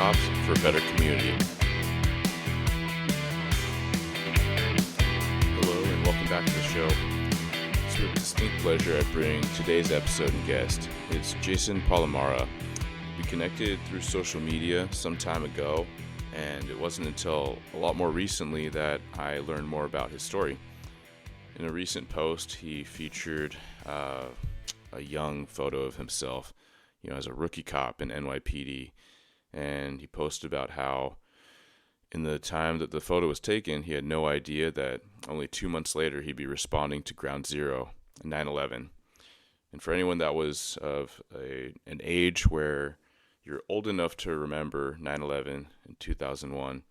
cops for a better community. Hello and welcome back to the show. It's with distinct pleasure I bring today's episode and guest. It's Jason Palamara. We connected through social media some time ago, and it wasn't until a lot more recently that I learned more about his story. In a recent post, he featured a young photo of himself, as a rookie cop in NYPD, and he posted about how in the time that the photo was taken, he had no idea that only 2 months later he'd be responding to Ground Zero, 9/11. And for anyone that was of an age where you're old enough to remember 9/11 in 2001,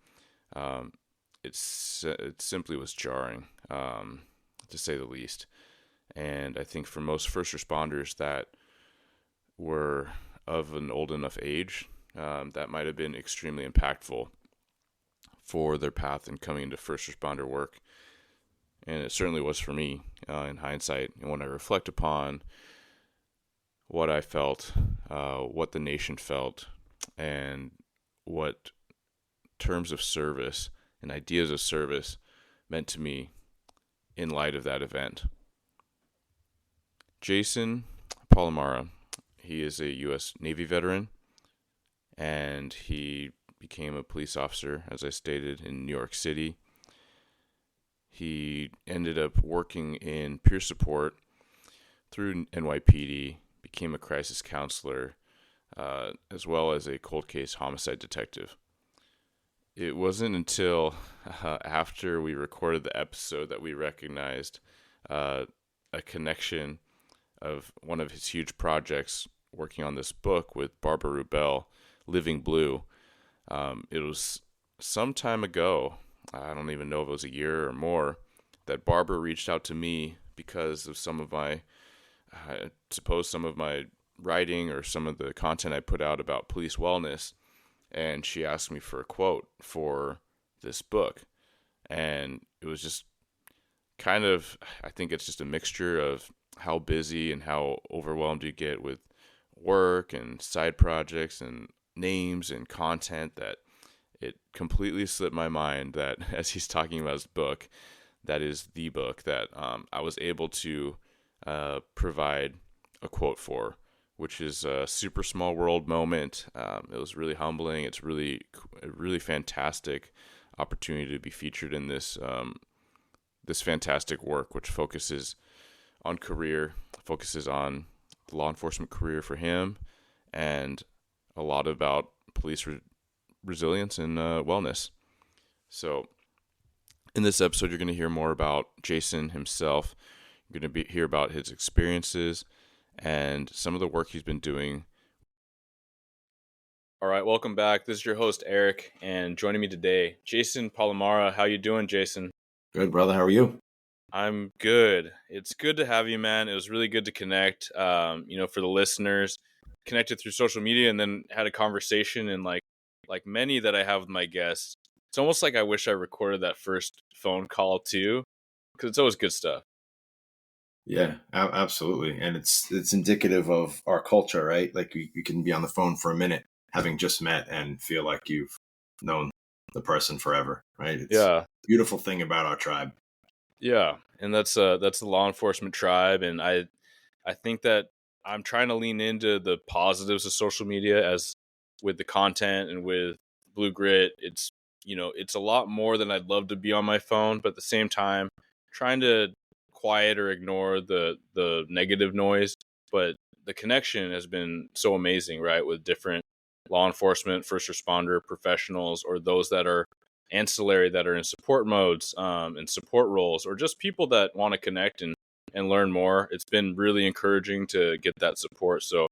it simply was jarring, to say the least. And I think for most first responders that were of an old enough age, that might have been extremely impactful for their path in coming into first responder work. And it certainly was for me in hindsight. And when I reflect upon what I felt, what the nation felt, and what terms of service and ideas of service meant to me in light of that event. Jason Palamara, he is a U.S. Navy veteran, and he became a police officer, as I stated, in New York City. He ended up working in peer support through NYPD, became a crisis counselor, as well as a cold case homicide detective. It wasn't until after we recorded the episode that we recognized a connection of one of his huge projects working on this book with Barbara Rubel, Living Blue. It was some time ago, I don't even know if it was a year or more, that Barbara reached out to me because of some of my, I suppose some of my writing or some of the content I put out about police wellness. And she asked me for a quote for this book. And it was just kind of, I think it's just a mixture of how busy and how overwhelmed you get with work and side projects and names and content that it completely slipped my mind that as he's talking about his book, that is the book that I was able to provide a quote for, which is a super small world moment. It was really humbling. It's a really fantastic opportunity to be featured in this this fantastic work, which focuses on the law enforcement career for him, and a lot about police resilience and wellness. So in this episode, you're going to hear more about Jason himself. You're going to hear about his experiences and some of the work he's been doing. All right, welcome back. This is your host, Eric, and joining me today, Jason Palamara. How you doing, Jason? Good, brother. How are you? I'm good. It's good to have you, man. It was really good to connect, for the listeners, connected through social media and then had a conversation. And like many that I have with my guests, it's almost like I wish I recorded that first phone call too, because it's always good stuff. Yeah, absolutely. And it's indicative of our culture, right? Like you can be on the phone for a minute, having just met, and feel like you've known the person forever, right? It's a beautiful thing about our tribe. Yeah, and that's the law enforcement tribe, and I think that I'm trying to lean into the positives of social media as with the content and with Blue Grit. It's it's a lot more than I'd love to be on my phone, but at the same time, trying to quiet or ignore the negative noise. But the connection has been so amazing, right? With different law enforcement, first responder professionals, or those that are ancillary that are in support modes and support roles, or just people that want to connect and learn more. It's been really encouraging to get that support. So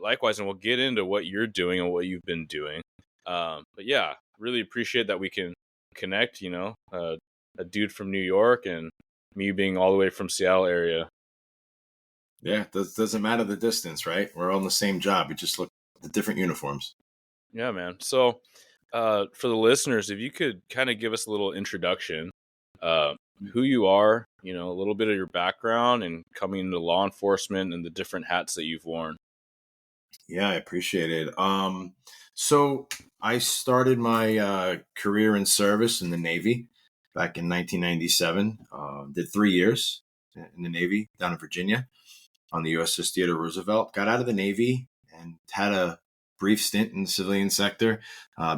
likewise, and we'll get into what you're doing and what you've been doing. But yeah, really appreciate that we can connect, a dude from New York and me being all the way from Seattle area. Yeah, doesn't matter the distance, right? We're all in the same job. We just look at the different uniforms. Yeah, man. So for the listeners, if you could kind of give us a little introduction, who you are, a little bit of your background and coming into law enforcement and the different hats that you've worn. Yeah, I appreciate it. So I started my career in service in the Navy back in 1997. Did 3 years in the Navy down in Virginia on the USS Theodore Roosevelt. Got out of the Navy and had a brief stint in the civilian sector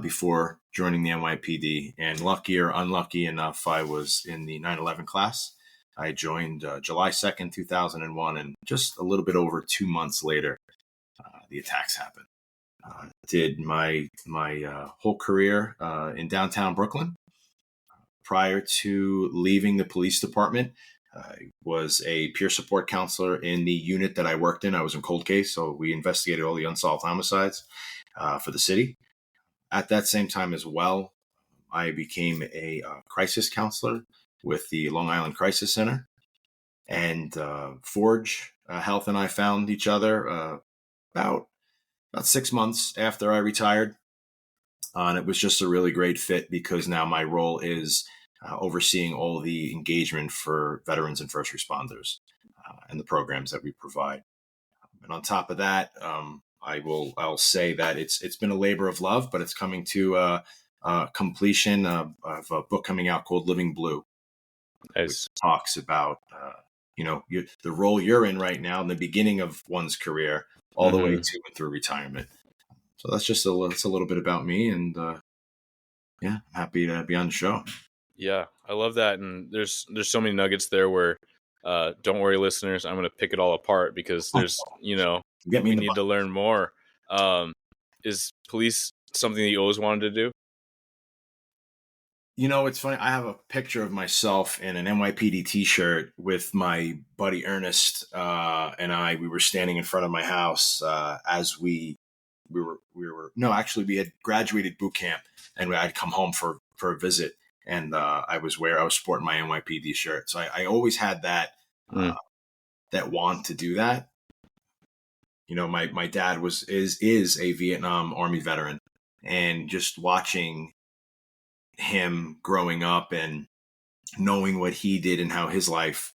before joining the NYPD. And lucky or unlucky enough, I was in the 9/11 class. I joined July 2nd, 2001, and just a little bit over 2 months later, the attacks happened. Did my whole career in downtown Brooklyn. Prior to leaving the police department, I was a peer support counselor in the unit that I worked in. I was in cold case, so we investigated all the unsolved homicides for the city. At that same time as well, I became a crisis counselor with the Long Island Crisis Center. And Forge Health and I found each other about 6 months after I retired. And it was just a really great fit because now my role is overseeing all the engagement for veterans and first responders and the programs that we provide. And on top of that, I'll say that it's been a labor of love, but it's coming to completion of a book coming out called Living Blue, which Nice. talks about the role you're in right now in the beginning of one's career, all the way to and through retirement. So that's just a little bit about me, and yeah, I'm happy to be on the show. Yeah, I love that, and there's so many nuggets there where, don't worry, listeners, I'm gonna pick it all apart because there's Get me we in the need to learn more. Is police something that you always wanted to do? It's funny. I have a picture of myself in an NYPD T-shirt with my buddy Ernest and I. We were standing in front of my house as we were. No, actually, we had graduated boot camp, and I'd come home for a visit, and I was sporting my NYPD shirt. So I always had that that want to do that. My dad is a Vietnam Army veteran, and just watching him growing up and knowing what he did and how his life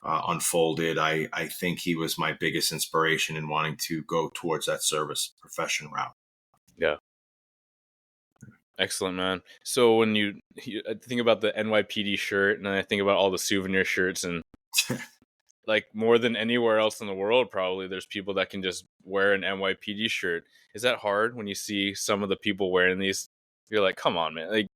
unfolded, I think he was my biggest inspiration in wanting to go towards that service profession route. Yeah. Excellent, man. So when you I think about the NYPD shirt, and then I think about all the souvenir shirts, and like more than anywhere else in the world, probably there's people that can just wear an NYPD shirt. Is that hard when you see some of the people wearing these? You're like, come on, man. Like,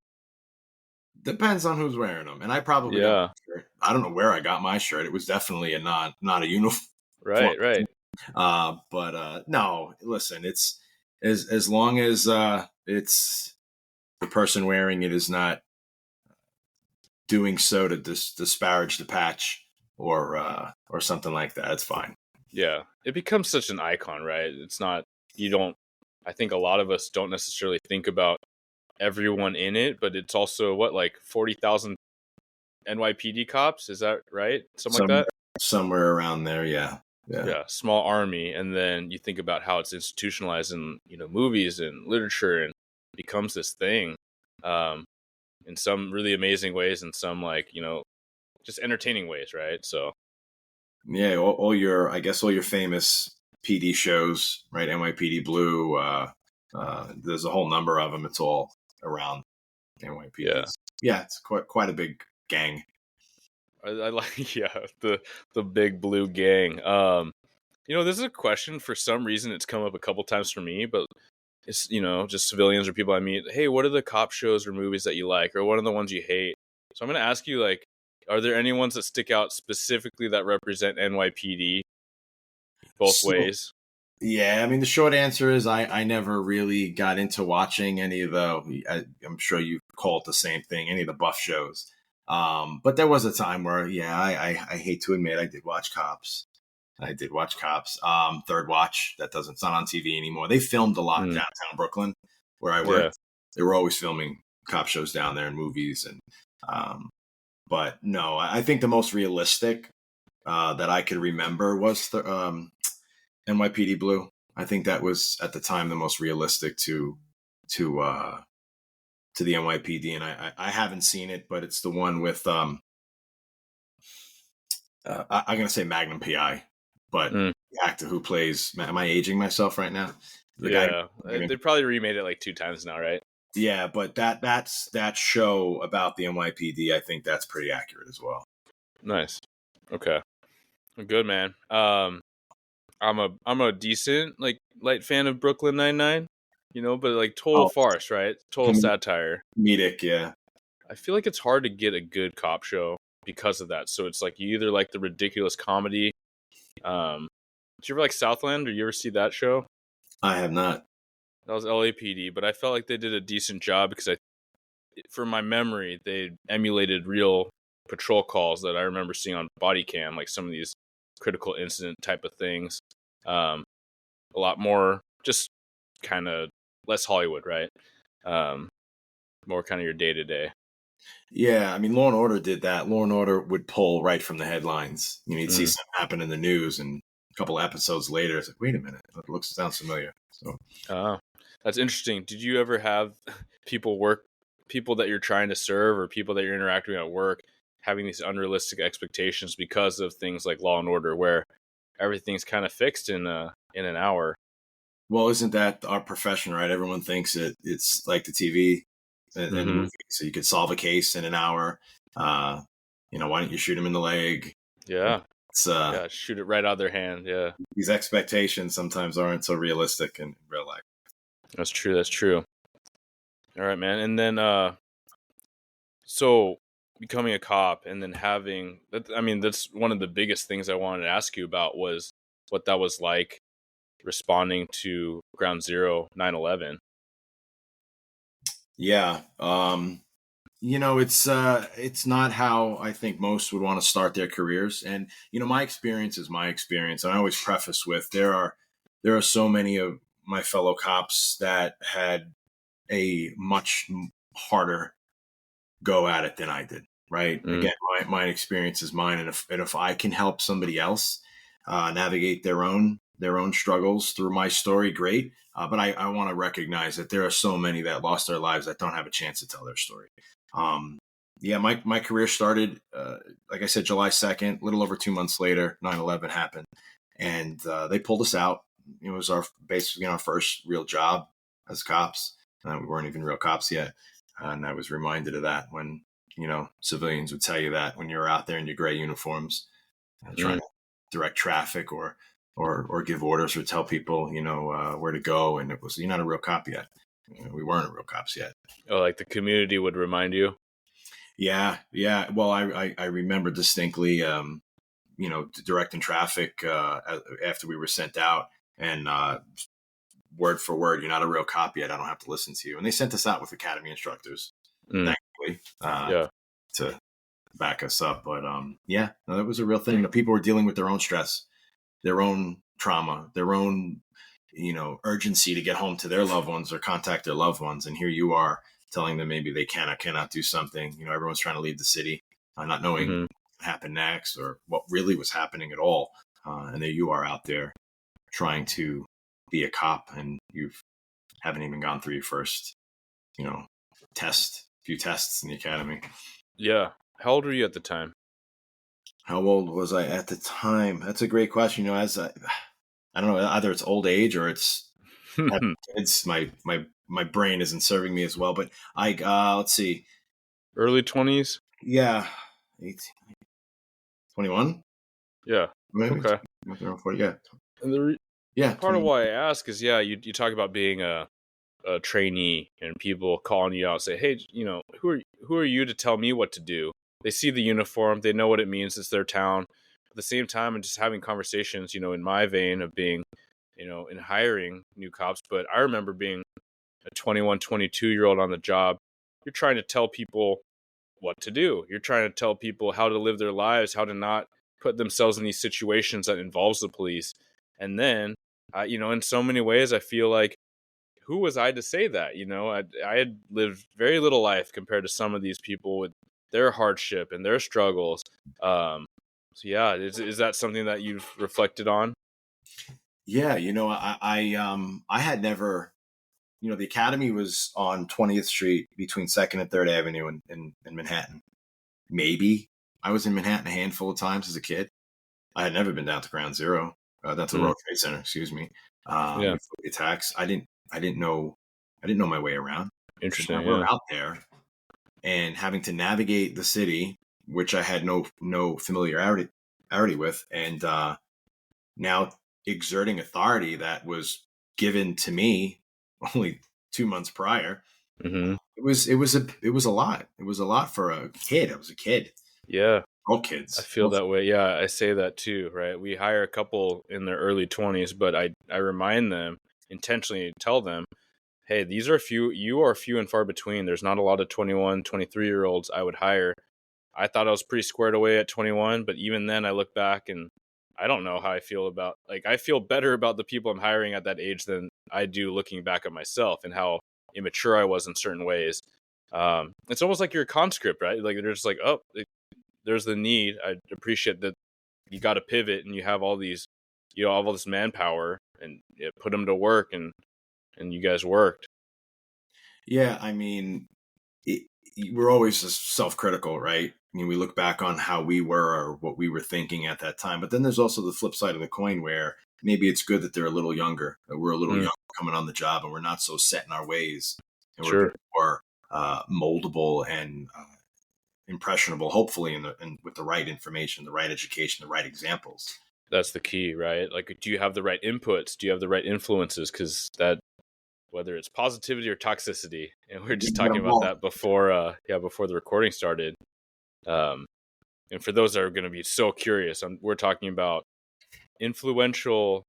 Depends on who's wearing them, and I probably got yeah, my shirt. I don't know where I got my shirt. It was definitely not a uniform. right. But no, listen, it's as long as it's the person wearing it is not doing so to disparage the patch or something like that, it's fine. Yeah, it becomes such an icon, right? It's not, you don't, I think a lot of us don't necessarily think about everyone in it, but it's also what, like 40,000 NYPD cops? Is that right? Something like Some that? somewhere around there, yeah. Yeah, small army. And then you think about how it's institutionalized in, movies and literature, and becomes this thing um, in some really amazing ways, and some like, just entertaining ways, right? So, Yeah, all your famous PD shows, right? NYPD Blue. There's a whole number of them. It's all around NYPD. yeah. Yeah, it's quite a big gang. I like yeah, the big blue gang. This is a question, for some reason it's come up a couple times for me, but it's just civilians or people I meet. Hey, what are the cop shows or movies that you like, or what are the ones you hate? So I'm gonna ask you, like, are there any ones that stick out specifically that represent NYPD both ways? Yeah, I mean, the short answer is I never really got into watching any of I'm sure you call it the same thing, any of the buff shows. But there was a time where, yeah, I hate to admit, I did watch Cops. Third Watch, it's not on TV anymore. They filmed a lot downtown Brooklyn where I worked. Yeah. They were always filming cop shows down there and movies. But no, I think the most realistic that I could remember was NYPD Blue. I think that was at the time the most realistic to the NYPD, and I haven't seen it, but it's the one with I'm gonna say Magnum PI, but the actor who plays. Am I aging myself right now? The guy. Yeah, they probably remade it like 2 times now, right? Yeah, but that show about the NYPD. I think that's pretty accurate as well. Nice. Okay. Good, man. I'm a decent like light fan of Brooklyn Nine-Nine, but like total Oh, farce, right? Total satire. comedic, yeah. I feel like it's hard to get a good cop show because of that. So it's like you either like the ridiculous comedy. Did you ever like Southland, or you ever see that show? I have not. That was LAPD, but I felt like they did a decent job because from my memory, they emulated real patrol calls that I remember seeing on body cam, like some of these critical incident type of things. A lot more just kind of less Hollywood, right? More kind of your day to day. Yeah, I mean, Law and Order did that. Law and Order would pull right from the headlines. You'd see something happen in the news, and a couple episodes later, it's like, wait a minute, it sounds familiar. So, That's interesting. Did you ever have people that you're trying to serve, or people that you're interacting with at work, having these unrealistic expectations because of things like Law and Order, where everything's kind of fixed in an hour? well, isn't that our profession, right? Everyone thinks it's like the TV and the movie, so you could solve a case in an hour. Why don't you shoot him in the leg? Yeah. It's Yeah, shoot it right out of their hand. Yeah. These expectations sometimes aren't so realistic in real life. That's true. That's true. All right, man. And then, so becoming a cop and then having that, I mean, that's one of the biggest things I wanted to ask you about, was what that was like responding to Ground Zero 9/11. Yeah. It's not how I think most would want to start their careers. And, my experience is my experience. And I always preface with there are so many of my fellow cops that had a much harder go at it than I did. Right. Again, my experience is mine. And if I can help somebody else navigate their own struggles through my story, great. But I want to recognize that there are so many that lost their lives that don't have a chance to tell their story. My career started, like I said, July 2nd, a little over 2 months later, 9/11 happened, and they pulled us out. It was basically our first real job as cops. We weren't even real cops yet. And I was reminded of that when, civilians would tell you that when you're out there in your gray uniforms, trying to direct traffic or give orders or tell people, where to go. And it was, you're not a real cop yet. We weren't real cops yet. Oh, like the community would remind you? Yeah. Well, I remember distinctly, directing traffic after we were sent out, and word for word, you're not a real cop yet. I don't have to listen to you. And they sent us out with academy instructors, thankfully, to back us up. But that was a real thing. People were dealing with their own stress, their own trauma, their own urgency to get home to their loved ones or contact their loved ones. And here you are telling them maybe they can or cannot do something. Everyone's trying to leave the city, not knowing what happened next or what really was happening at all. And there you are out there trying to be a cop, and you haven't even gone through your first, few tests in the academy. Yeah. How old were you at the time? How old was I at the time? That's a great question. As I don't know, either it's old age or it's my brain isn't serving me as well. But let's see, early 20s. Yeah, 21. Yeah. Maybe. Okay. Yeah. And part of why I ask is, you talk about being a trainee and people calling you out and say, hey, who are you to tell me what to do? They see the uniform, they know what it means, it's their town. At the same time, and just having conversations, in my vein of being, in hiring new cops. But I remember being a 21, 22-year-old on the job. You're trying to tell people what to do. You're trying to tell people how to live their lives, how to not put themselves in these situations that involves the police. And then, in so many ways, I feel like, who was I to say that? I had lived very little life compared to some of these people with their hardship and their struggles. Is that something that you've reflected on? Yeah, I had never, the academy was on 20th Street between 2nd and 3rd Avenue in Manhattan. Maybe I was in Manhattan a handful of times as a kid. I had never been down to Ground Zero. That's the World Trade Center, excuse me. Yeah. Before the attacks. I didn't know my way around. So now Interesting. we're Yeah. out there and having to navigate the city, which I had no familiarity with, and now exerting authority that was given to me only 2 months prior. Mm-hmm. It was a lot. It was a lot for a kid. I was a kid. Yeah. All I kids. feel that way. Yeah, I say that too, right? We hire a couple in their early 20s, but I remind them, intentionally tell them, hey, you are few and far between. There's not a lot of 21, 23-year-olds I would hire. I thought I was pretty squared away at 21, but even then I look back and I don't know how I feel about, like, I feel better about the people I'm hiring at that age than I do looking back at myself and how immature I was in certain ways. It's almost like you're a conscript, right? Like, they're just like, oh, there's the need. I appreciate that you got to pivot and you have all these, all this manpower, and put them to work, and you guys worked. Yeah, I mean, we're always just self-critical, right? I mean, we look back on how we were or what we were thinking at that time, but then there's also the flip side of the coin where maybe it's good that they're a little younger, that we're a little young coming on the job, and we're not so set in our ways, and we're a bit more moldable and impressionable, hopefully, and with the right information, the right education, the right examples. That's the key, right? Like, do you have the right inputs? Do you have the right influences? Because that, whether it's positivity or toxicity, and we were just talking about that before the recording started. And for those that are going to be so curious, we're talking about influential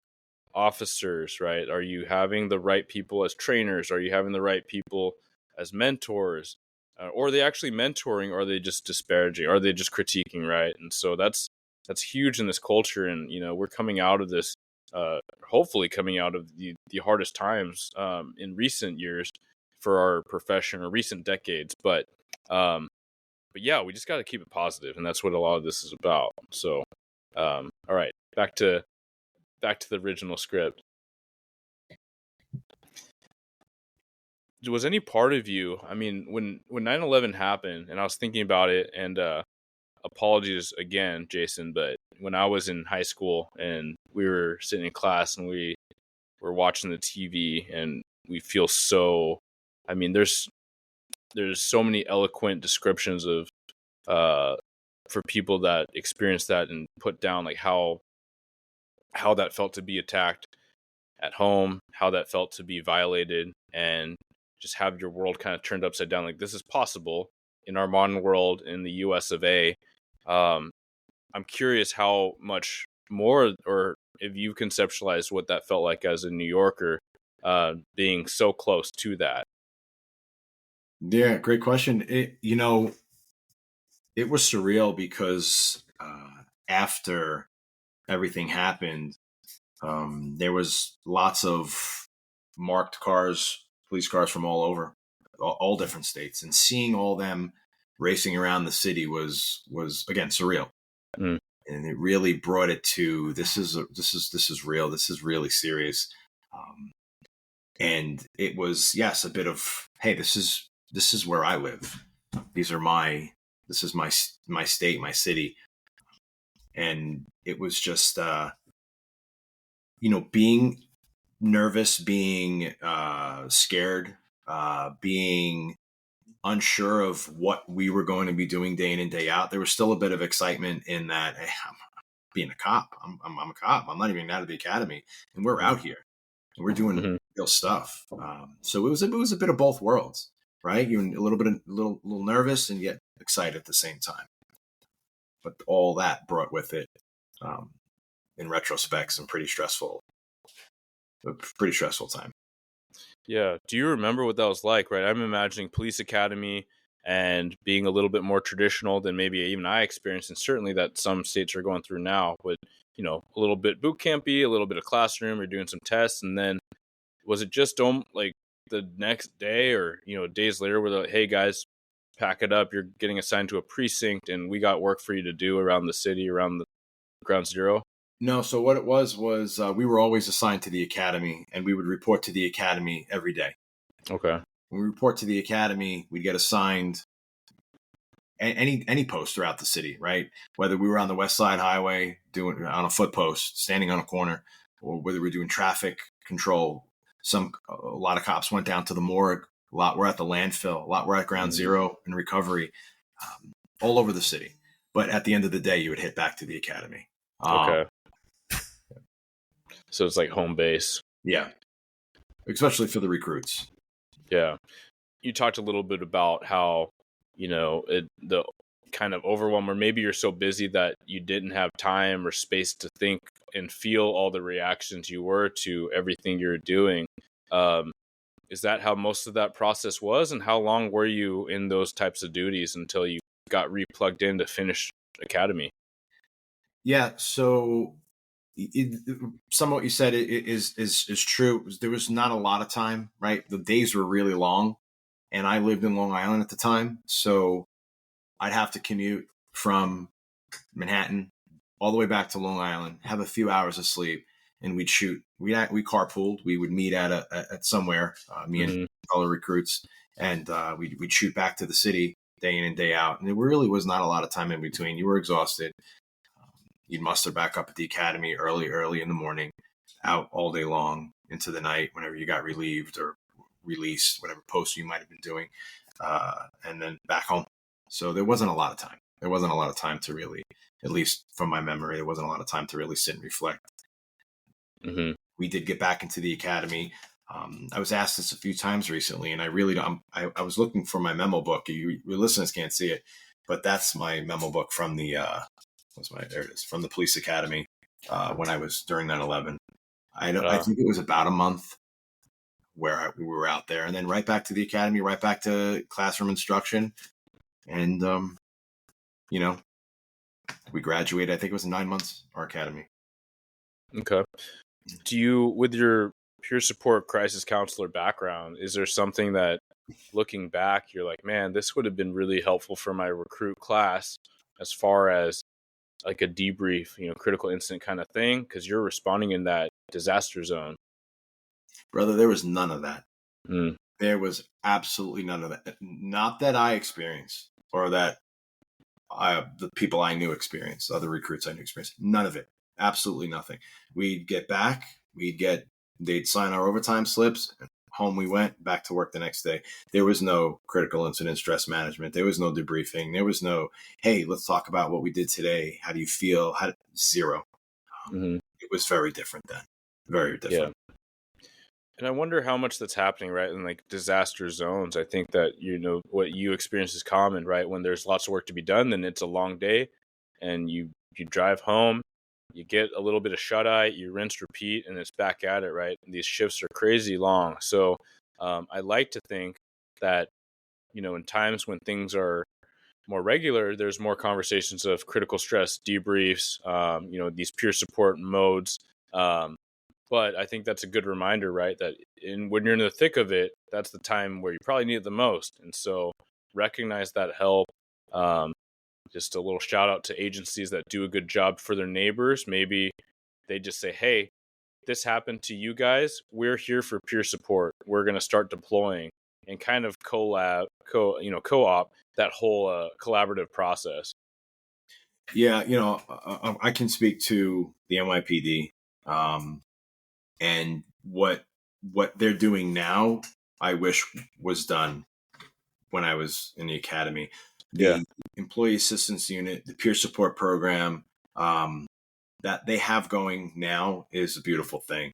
officers, right? Are you having the right people as trainers? Are you having the right people as mentors? Or are they actually mentoring, or are they just disparaging? Or are they just critiquing, right? And so that's huge in this culture. And, we're coming out of this, hopefully coming out of the hardest times in recent years for our profession, or recent decades. But yeah, we just got to keep it positive, and that's what a lot of this is about. So, all right, back to the original script. Was any part of you, I mean, when 9/11 happened, and I was thinking about it, and apologies again, Jason, but when I was in high school and we were sitting in class and we were watching the TV, and we feel so, I mean, there's so many eloquent descriptions of for people that experienced that and put down, like, how that felt to be attacked at home, how that felt to be violated, and just have your world kind of turned upside down. Like, this is possible in our modern world in the US of A. I'm curious how much more, or if you conceptualized what that felt like as a New Yorker, being so close to that. Yeah, great question. It was surreal because after everything happened, there was lots of marked cars, police cars from all over, all different states, and seeing all them racing around the city was again surreal, and it really brought it to this is real, this is really serious, and it was, yes, a bit of, hey, this is where I live, this is my state, my city, and it was just being nervous, being scared, being unsure of what we were going to be doing day in and day out. There was still a bit of excitement in that, hey, I'm being a cop. I'm a cop. I'm not even out of the academy, and we're out here and we're doing real stuff. So it was a bit of both worlds, right? You're a little nervous and yet excited at the same time. But all that brought with it, in retrospect, some pretty stressful time. Yeah. Do you remember what that was like, right? I'm imagining police academy and being a little bit more traditional than maybe even I experienced, and certainly that some states are going through now, with, a little bit boot campy, a little bit of classroom, you're doing some tests, and then was it just like the next day, or, days later, where they're like, hey guys, pack it up, you're getting assigned to a precinct and we got work for you to do around the city, around the ground zero? No, so what it was we were always assigned to the academy, and we would report to the academy every day. Okay. When we report to the academy, we'd get assigned any post throughout the city, right? Whether we were on the West Side Highway doing on a foot post, standing on a corner, or whether we're doing traffic control. A lot of cops went down to the morgue. A lot were at the landfill. A lot were at Ground Zero and recovery, all over the city. But at the end of the day, you would hit back to the academy. Okay. So it's like home base. Yeah. Especially for the recruits. Yeah. You talked a little bit about how, the kind of overwhelm, or maybe you're so busy that you didn't have time or space to think and feel all the reactions you were to everything you're doing. Is that how most of that process was? And how long were you in those types of duties until you got replugged in to finish academy? Yeah. So some of what you said is true. There was not a lot of time, right? The days were really long, and I lived in Long Island at the time. So I'd have to commute from Manhattan all the way back to Long Island, have a few hours of sleep, and we'd shoot. We carpooled. We would meet at somewhere, me and fellow recruits, and we'd shoot back to the city day in and day out. And there really was not a lot of time in between. You were exhausted. You'd muster back up at the academy early in the morning, out all day long into the night whenever you got relieved or released, whatever post you might have been doing, and then back home. So there wasn't a lot of time. There wasn't a lot of time to really, at least from my memory, there wasn't a lot of time to really sit and reflect. Mm-hmm. We did get back into the academy. I was asked this a few times recently, and I really don't. I was looking for my memo book. You listeners can't see it, but that's my memo book from the there it is, from the police academy when I was during 9/11. I think it was about a month where we were out there, and then right back to the academy, right back to classroom instruction, and we graduated. I think it was 9 months, our academy. Okay. Do you, with your peer support crisis counselor background, is there something that, looking back, you're like, man, this would have been really helpful for my recruit class as far as like a debrief, critical incident kind of thing, because you're responding in that disaster zone? Brother, there was none of that. Mm. There was absolutely none of that. Not that I experienced, or that the people I knew experienced, other recruits I knew experienced. None of it. Absolutely nothing. We'd get back. They'd sign our overtime slips. Home we went, back to work the next day. There was no critical incident stress management. There was no debriefing. There was no, hey, let's talk about what we did today. How do you feel? Zero. Mm-hmm. It was very different then. Very different. Yeah. And I wonder how much that's happening, right, in like disaster zones. I think that, what you experience is common, right? When there's lots of work to be done, then it's a long day, and you drive home, you get a little bit of shut-eye, you rinse, repeat, and it's back at it, right? And these shifts are crazy long. So I like to think that, in times when things are more regular, there's more conversations of critical stress debriefs, these peer support modes. But I think that's a good reminder, right? That when you're in the thick of it, that's the time where you probably need it the most. And so recognize that help. Just a little shout out to agencies that do a good job for their neighbors. Maybe they just say, hey, this happened to you guys. We're here for peer support. We're going to start deploying, and kind of co-op that whole collaborative process. Yeah. I can speak to the NYPD. And what they're doing now, I wish was done when I was in the academy. The employee assistance unit, the peer support program that they have going now is a beautiful thing.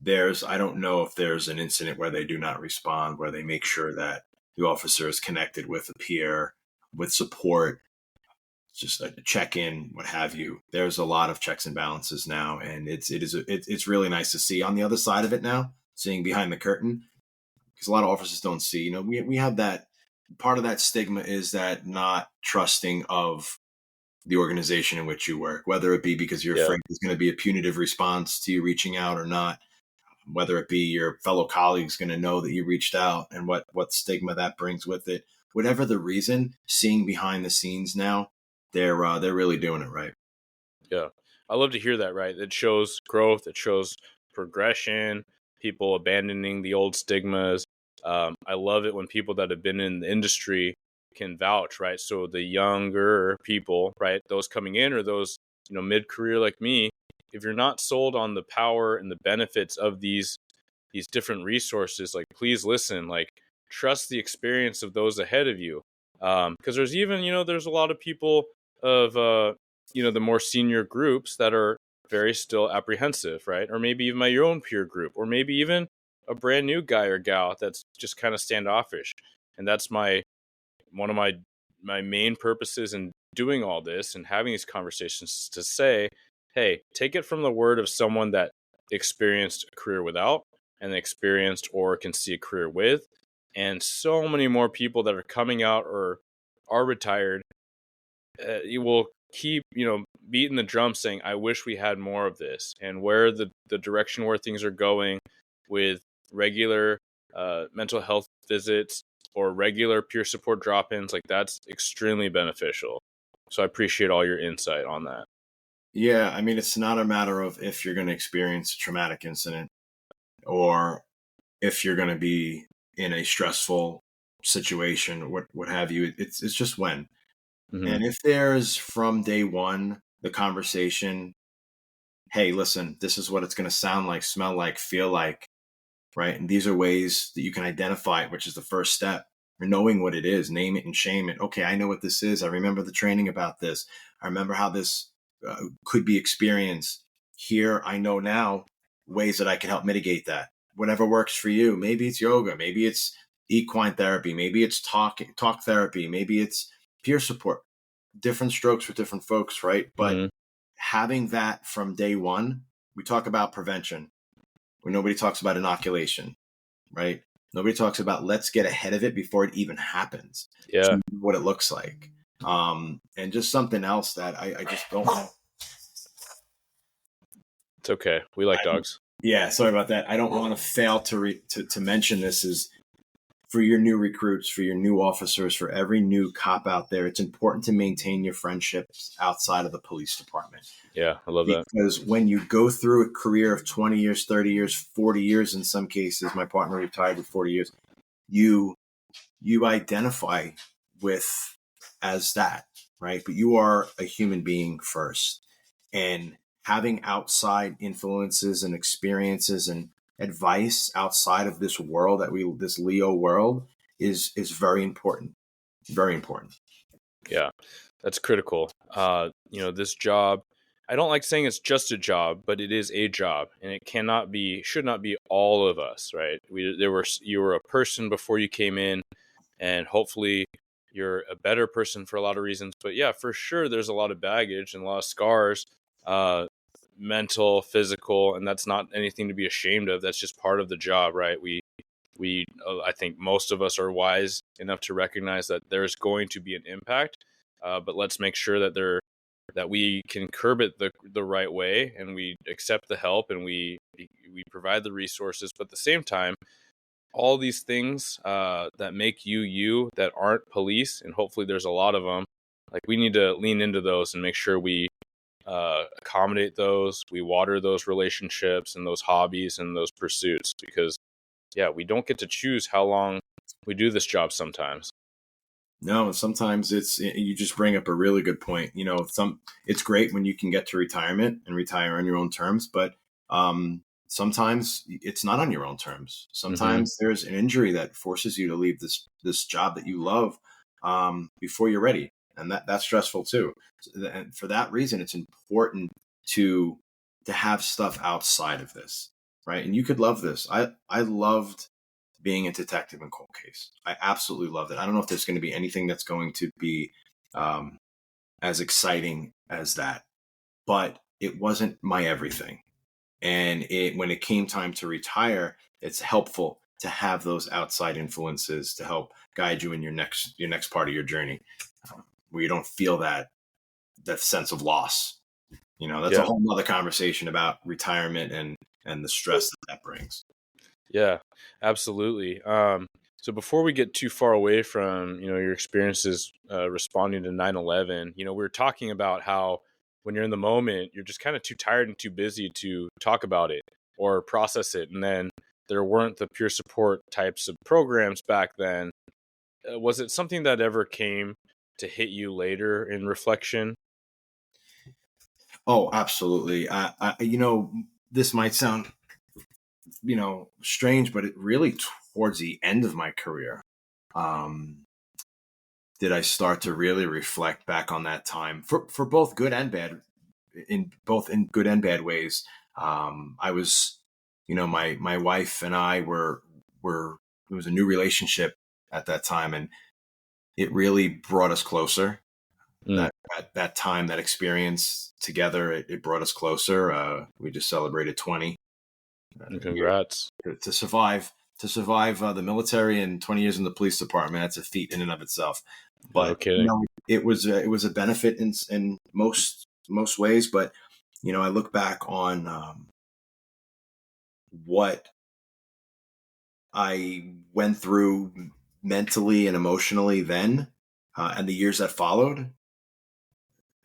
I don't know if there's an incident where they do not respond, where they make sure that the officer is connected with a peer, with support, just a check-in, what have you. There's a lot of checks and balances now, and it's really nice to see on the other side of it now, seeing behind the curtain, because a lot of officers don't see. We have that part of that stigma is that not trusting of the organization in which you work, whether it be because you're afraid there's going to be a punitive response to you reaching out or not, whether it be your fellow colleagues going to know that you reached out, and what stigma that brings with it. Whatever the reason, seeing behind the scenes now, they're really doing it right. Yeah. I love to hear that, right? It shows growth. It shows progression, people abandoning the old stigmas. I love it when people that have been in the industry can vouch, right? So the younger people, right, those coming in or those, mid-career like me, if you're not sold on the power and the benefits of these different resources, like, please listen, like, trust the experience of those ahead of you. Because there's even, there's a lot of people of, the more senior groups that are very still apprehensive, right? Or maybe even your own peer group, or maybe even a brand new guy or gal that's just kind of standoffish. And that's one of my main purposes in doing all this and having these conversations is to say, hey, take it from the word of someone that experienced a career without and experienced or can see a career with. And so many more people that are coming out or are retired, you will keep, beating the drum saying, I wish we had more of this, and where the direction where things are going with regular mental health visits or regular peer support drop-ins, like, that's extremely beneficial. So I appreciate all your insight on that. Yeah, I mean, it's not a matter of if you're going to experience a traumatic incident or if you're going to be in a stressful situation, what have you. It's just when. Mm-hmm. And if there's from day one the conversation, hey, listen, this is what it's going to sound like, smell like, feel like, right? And these are ways that you can identify it, which is the first step. Or knowing what it is, name it and shame it. Okay, I know what this is. I remember the training about this. I remember how this could be experienced. Here, I know now ways that I can help mitigate that. Whatever works for you. Maybe it's yoga. Maybe it's equine therapy. Maybe it's talk therapy. Maybe it's peer support. Different strokes for different folks, right? But Mm-hmm. having that from day one, we talk about prevention, where nobody talks about inoculation, right? Nobody talks about let's get ahead of it before it even happens. Yeah. What it looks like. And just something else that I just don't. It's okay. We like dogs. Yeah, sorry about that. I don't want to fail to mention this is for your new recruits, for your new officers, for every new cop out there. It's important to maintain your friendships outside of the police department. Yeah, I love that. Because when you go through a career of 20 years, 30 years, 40 years in some cases, my partner retired with 40 years, you identify with as that, right? But you are a human being first. And having outside influences and experiences and advice outside of this world this Leo world is very important. Very important. Yeah, that's critical. This job, I don't like saying it's just a job, but it is a job, and it should not be all of us, right? You were a person before you came in, and hopefully you're a better person for a lot of reasons. But yeah, for sure, there's a lot of baggage and a lot of scars, mental, physical, and that's not anything to be ashamed of. That's just part of the job, right? I think most of us are wise enough to recognize that there's going to be an impact, but let's make sure that we can curb it the right way, and we accept the help, and we provide the resources. But at the same time, all these things that make you that aren't police, and hopefully there's a lot of them, like, we need to lean into those and make sure we accommodate those, we water those relationships and those hobbies and those pursuits, because yeah, we don't get to choose how long we do this job sometimes. No, sometimes you just bring up a really good point. It's great when you can get to retirement and retire on your own terms, but sometimes it's not on your own terms. Sometimes there's an injury that forces you to leave this job that you love before you're ready, and that's stressful too. And for that reason, it's important to have stuff outside of this, right? And you could love this. I loved being a detective in cold case. I absolutely loved it. I don't know if there's going to be anything that's going to be as exciting as that, but it wasn't my everything. And when it came time to retire, it's helpful to have those outside influences to help guide you in your next part of your journey, where you don't feel that sense of loss. That's a whole other conversation about retirement and the stress that brings. Yeah, absolutely. So before we get too far away from, your experiences responding to 9/11, we were talking about how when you're in the moment, you're just kind of too tired and too busy to talk about it or process it. And then there weren't the peer support types of programs back then. was it something that ever came to hit you later in reflection? Oh, absolutely. This might sound, strange, but it really towards the end of my career, um, did I start to really reflect back on that time for both good and bad, in good and bad ways. I was, my wife and I were it was a new relationship at that time, and it really brought us closer. Mm. That time, that experience together, it brought us closer. We just celebrated 20 years Congrats. to survive the military and 20 years in the police department. That's a feat in and of itself. No But kidding. it was a benefit in most ways. But I look back on what I went through mentally and emotionally then, and the years that followed.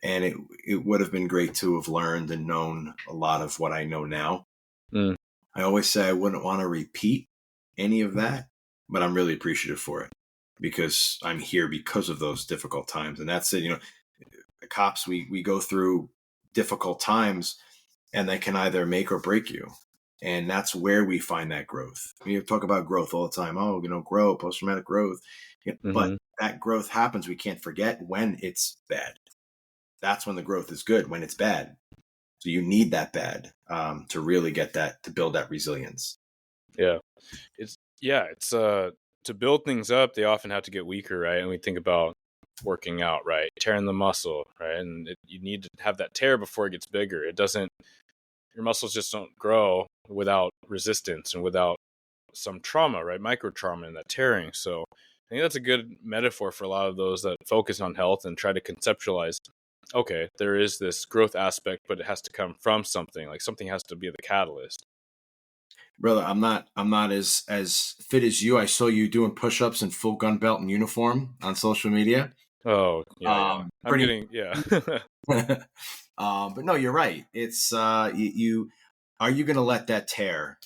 And it would have been great to have learned and known a lot of what I know now. Mm. I always say I wouldn't want to repeat any of that, but I'm really appreciative for it because I'm here because of those difficult times. And that's it. The cops, we go through difficult times, and they can either make or break you. And that's where we find that growth. We talk about growth all the time. Oh, grow, post-traumatic growth. But Hmm. that growth happens. We can't forget when it's bad. That's when the growth is good, when it's bad. So you need that bad to really get that, to build that resilience. Yeah. It's to build things up, they often have to get weaker, right? And we think about working out, right? Tearing the muscle, right? And you need to have that tear before it gets bigger. It doesn't, your muscles just don't grow without resistance and without some trauma, right? Micro trauma and that tearing. So I think that's a good metaphor for a lot of those that focus on health and try to conceptualize, okay, there is this growth aspect, but it has to come from something. Like something has to be the catalyst. Brother, I'm not as fit as you. I saw you doing push-ups in full gun belt and uniform on social media. Oh, yeah. I'm Pretty getting, yeah. but no, you're right. It's you are you going to let that tear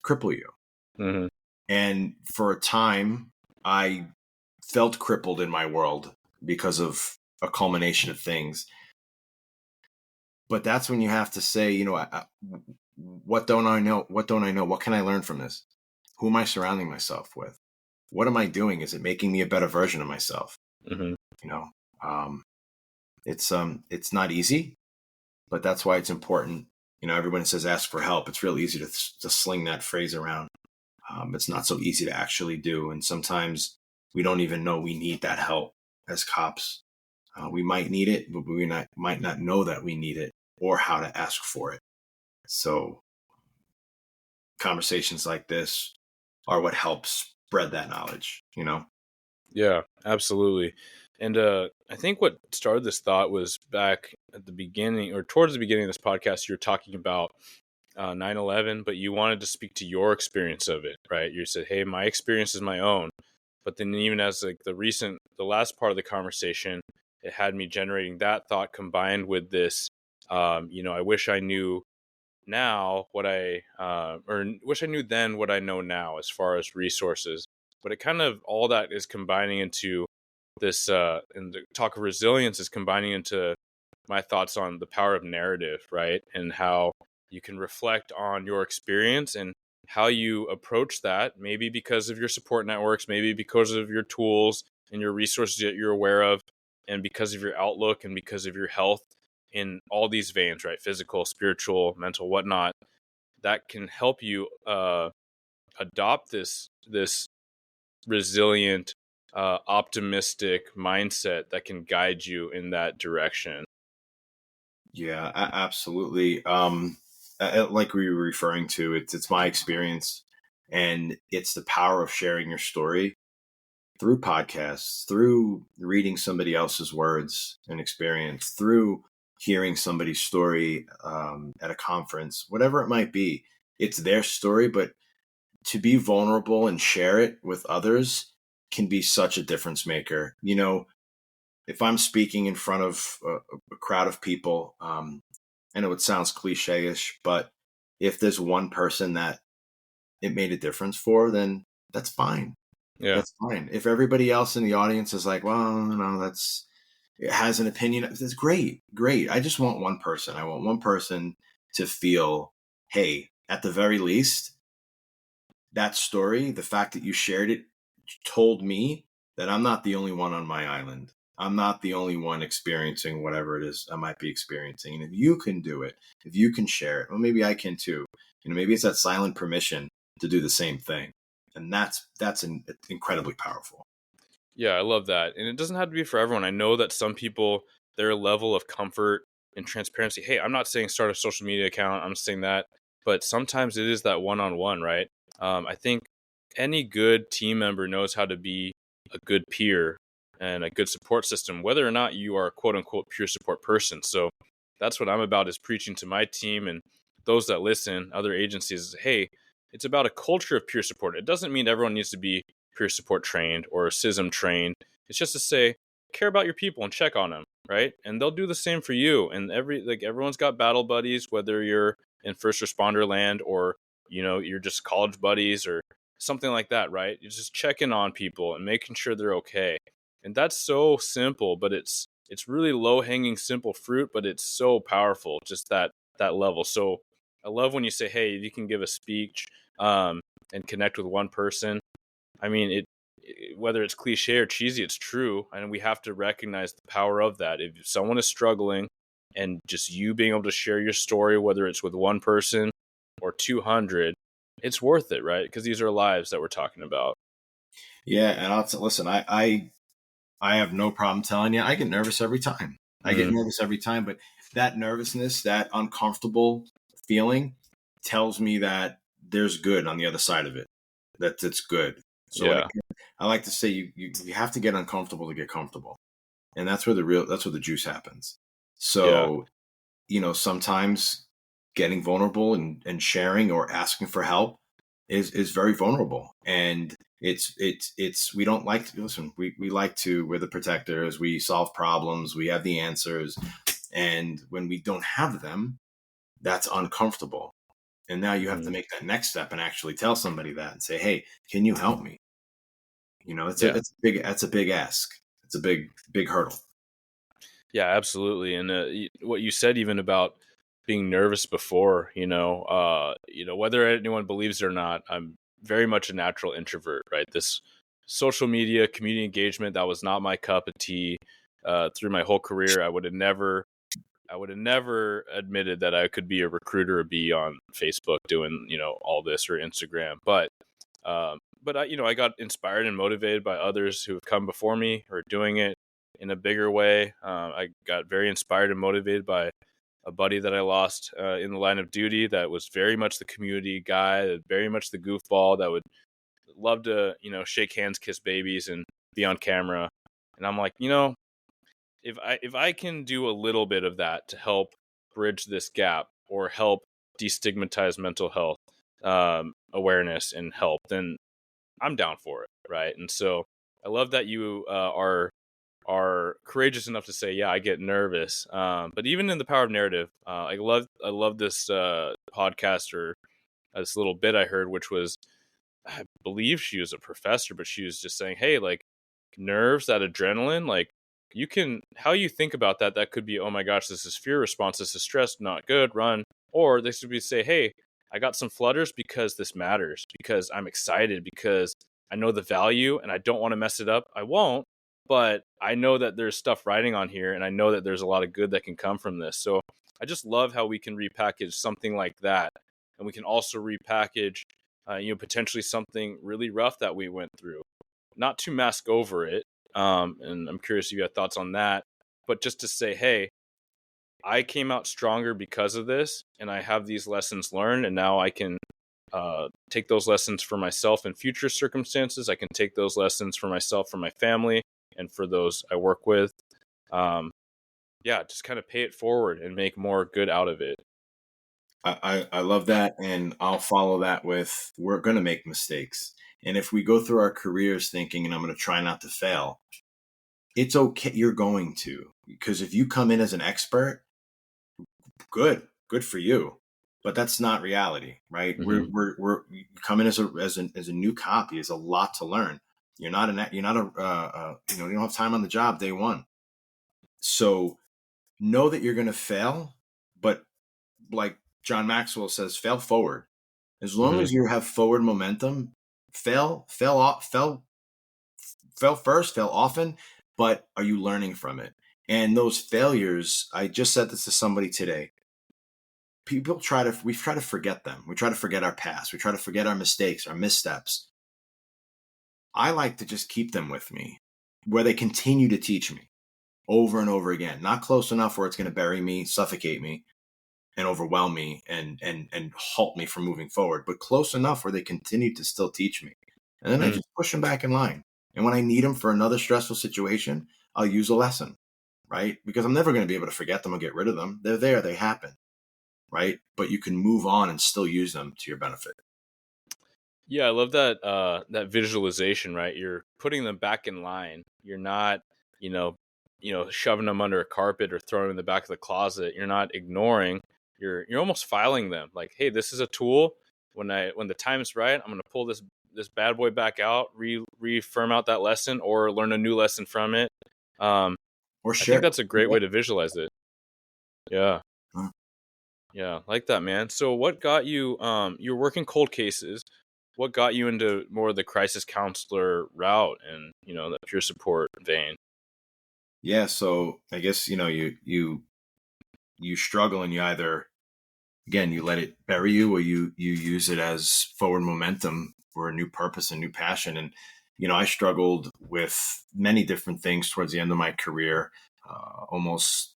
cripple you? Hmm. And for a time, I felt crippled in my world because of a culmination of things. But that's when you have to say, what don't I know? What don't I know? What can I learn from this? Who am I surrounding myself with? What am I doing? Is it making me a better version of myself? Hmm. You know, um, it's not easy, but that's why it's important. Everyone says ask for help. It's real easy to sling that phrase around. It's not so easy to actually do, and sometimes we don't even know we need that help as cops. We might need it, but might not know that we need it or how to ask for it. So conversations like this are what helps spread that knowledge. Yeah, absolutely. And I think what started this thought was back at the beginning or towards the beginning of this podcast, you were talking about 9/11, but you wanted to speak to your experience of it, right? You said, hey, my experience is my own. But then even as like the last part of the conversation, it had me generating that thought combined with this, I wish I knew now what or wish I knew then what I know now as far as resources. But it kind of, all that is combining into this, and the talk of resilience is combining into my thoughts on the power of narrative, right? And how you can reflect on your experience and how you approach that, maybe because of your support networks, maybe because of your tools and your resources that you're aware of, and because of your outlook and because of your health in all these veins, right? Physical, spiritual, mental, whatnot, that can help you adopt this resilient, optimistic mindset that can guide you in that direction. Yeah, absolutely. Like we were referring to, it's my experience, and it's the power of sharing your story through podcasts, through reading somebody else's words and experience, through hearing somebody's story at a conference, whatever it might be. It's their story, but to be vulnerable and share it with others can be such a difference maker. If I'm speaking in front of a crowd of people, I know it sounds cliche-ish, but if there's one person that it made a difference for, then that's fine. Yeah. That's fine. If everybody else in the audience is like, well, no, it has an opinion, that's great. Great. I just want one person. I want one person to feel, hey, at the very least, that story, the fact that you shared it, told me that I'm not the only one on my island. I'm not the only one experiencing whatever it is I might be experiencing. And if you can do it, if you can share it, well, maybe I can too. Maybe it's that silent permission to do the same thing. And that's incredibly powerful. Yeah, I love that. And it doesn't have to be for everyone. I know that some people, their level of comfort and transparency, hey, I'm not saying start a social media account, I'm saying that, but sometimes it is that one-on-one, right? I think any good team member knows how to be a good peer and a good support system, whether or not you are a quote unquote peer support person. So that's what I'm about, is preaching to my team and those that listen, other agencies, hey, it's about a culture of peer support. It doesn't mean everyone needs to be peer support trained or CISM trained. It's just to say, care about your people and check on them, right? And they'll do the same for you. And everyone's got battle buddies, whether you're in first responder land or you're just college buddies or something like that, right? You're just checking on people and making sure they're okay. And that's so simple, but it's really low hanging simple fruit, but it's so powerful, just that level. So I love when you say, hey, you can give a speech and connect with one person. I mean, whether it's cliche or cheesy, it's true, and we have to recognize the power of that. If someone is struggling, and just you being able to share your story, whether it's with one person or 200, it's worth it, right? Because these are lives that we're talking about. Yeah, and listen. I have no problem telling you, I get nervous every time. I get nervous every time, but that nervousness, that uncomfortable feeling, tells me that there's good on the other side of it. That it's good. So Yeah, I like to say, you have to get uncomfortable to get comfortable, and that's where the juice happens. yeah, So sometimes getting vulnerable and sharing or asking for help is very vulnerable, and it's we don't like to listen. We like to, we're the protectors, we solve problems, we have the answers, and when we don't have them, that's uncomfortable. And now you have to hmm make that next step and actually tell somebody that and say, hey, can you help me? yeah, That's a big ask. It's a big hurdle. yeah, absolutely. And what you said even about being nervous before, whether anyone believes it or not, I'm very much a natural introvert, right? This social media community engagement, that was not my cup of tea. Through my whole career, I would have never admitted that I could be a recruiter or be on Facebook doing, all this, or Instagram. But I got inspired and motivated by others who have come before me who are doing it in a bigger way. I got very inspired and motivated by a buddy that I lost in the line of duty, that was very much the community guy, very much the goofball that would love to, shake hands, kiss babies, and be on camera. And I'm like, if I can do a little bit of that to help bridge this gap or help destigmatize mental health awareness and help, then I'm down for it, right? And so I love that you are courageous enough to say, yeah, I get nervous. But even in the power of narrative, I love this podcast, or this little bit I heard, which was, I believe she was a professor, but she was just saying, hey, like, nerves, that adrenaline, like, how you think about that could be, oh my gosh, this is fear response, this is stress, not good, run. Or they should be say, hey, I got some flutters because this matters, because I'm excited, because I know the value and I don't want to mess it up. I won't, but I know that there's stuff riding on here, and I know that there's a lot of good that can come from this. So I just love how we can repackage something like that, and we can also repackage potentially something really rough that we went through, not to mask over it. And I'm curious if you have thoughts on that, but just to say, hey, I came out stronger because of this, and I have these lessons learned, and now I can take those lessons for myself in future circumstances. I can take those lessons for myself, for my family, and for those I work with. Um, yeah, just kind of pay it forward and make more good out of it. I love that, and I'll follow that with, we're going to make mistakes, and if we go through our careers thinking, and I'm going to try not to fail, it's okay. You're going to, because if you come in as an expert, good for you, but that's not reality, right? Mm-hmm. We're you come in as a new copy, is a lot to learn. You're not you don't have time on the job day one. So know that you're going to fail, but like John Maxwell says, fail forward. As long Mm-hmm. as you have forward momentum, fail first, fail often, but are you learning from it? And those failures, I just said this to somebody today. We try to forget them. We try to forget our past. We try to forget our mistakes, our missteps. I like to just keep them with me where they continue to teach me over and over again. Not close enough where it's going to bury me, suffocate me, and overwhelm me and halt me from moving forward, but close enough where they continue to still teach me. And then I just push them back in line. And when I need them for another stressful situation, I'll use a lesson, right? Because I'm never going to be able to forget them or get rid of them. They're there, they happen, right? But you can move on and still use them to your benefit. Yeah, I love that visualization, right? You're putting them back in line. You're not, you know, shoving them under a carpet or throwing them in the back of the closet. You're not ignoring. You're almost filing them. Like, hey, this is a tool. When the time's right, I'm gonna pull this bad boy back out, reaffirm out that lesson, or learn a new lesson from it. Or I share think it. that's a great way to visualize it. Yeah. Uh, Yeah, like that, man. So what got you you were working cold cases. What got you into more of the crisis counselor route and, the peer support vein? Yeah, so I guess you struggle and you either again you let it bury you or you use it as forward momentum for a new purpose and new passion. And I struggled with many different things towards the end of my career, almost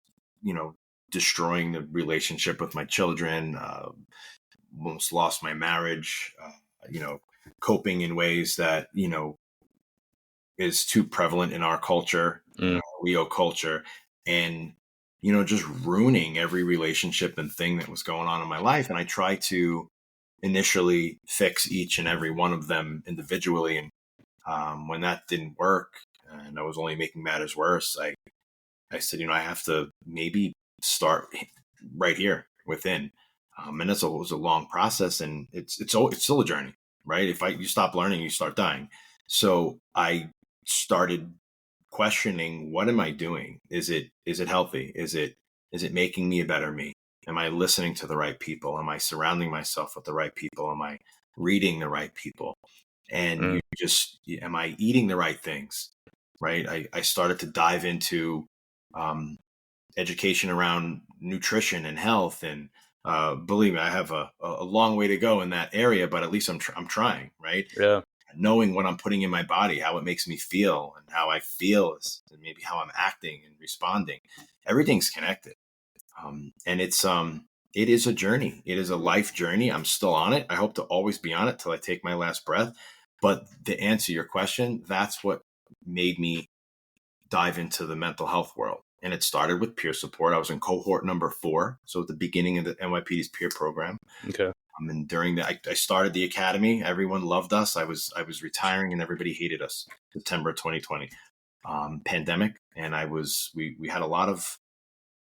destroying the relationship with my children, almost lost my marriage, coping in ways that is too prevalent in our culture, in Mm, our Leo culture, and just ruining every relationship and thing that was going on in my life. And I tried to initially fix each and every one of them individually, and when that didn't work, and I was only making matters worse, I said, I have to maybe start right here within. And it was a long process, and it's still a journey, right? If you stop learning, you start dying. So I started questioning, what am I doing? Is it healthy? Is it making me a better me? Am I listening to the right people? Am I surrounding myself with the right people? Am I reading the right people? And mm, am I eating the right things? Right. I started to dive into um, education around nutrition and health. And believe me, I have a long way to go in that area, but at least I'm trying, right? yeah. Knowing what I'm putting in my body, how it makes me feel, and how I feel is and maybe how I'm acting and responding. Everything's connected. And it is a journey. It is a life journey. I'm still on it. I hope to always be on it till I take my last breath. But to answer your question, that's what made me dive into the mental health world. And it started with peer support. I was in cohort number 4. So at the beginning of the NYPD's peer program. Okay. And during I started the academy. Everyone loved us. I was retiring and everybody hated us. September 2020, pandemic. And we had a lot of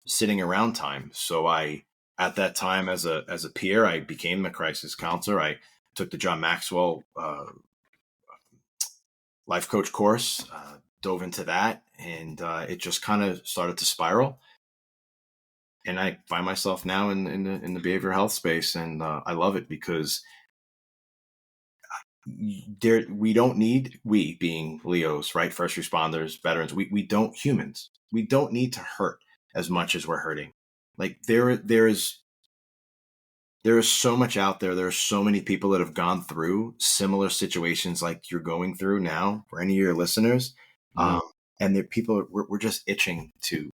sitting around time. So at that time as a peer, I became a crisis counselor. I took the John Maxwell life coach course, dove into that, and it just kind of started to spiral. And I find myself now in the behavioral health space, and I love it because we don't need, we being Leos, right? First responders, veterans, we don't, humans, we don't need to hurt as much as we're hurting. Like there is so much out there. There are so many people that have gone through similar situations like you're going through now for any of your listeners. Mm, Um, and we're just itching to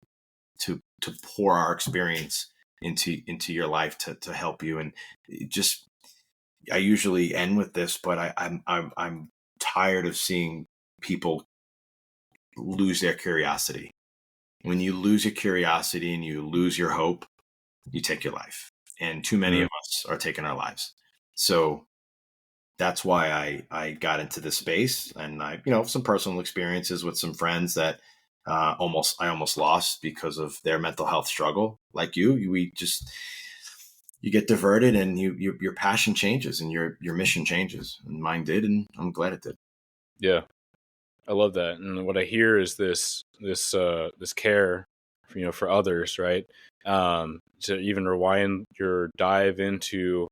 pour our experience into your life to help you. And just, I usually end with this, but I'm tired of seeing people lose their curiosity. When you lose your curiosity and you lose your hope, you take your life. And too many mm, of us are taking our lives. So that's why I got into this space, and I some personal experiences with some friends that I almost lost because of their mental health struggle. Like you get diverted, and your passion changes and your mission changes, and mine did, and I'm glad it did. yeah. I love that. And what I hear is this care, for others, right? To even rewind your dive into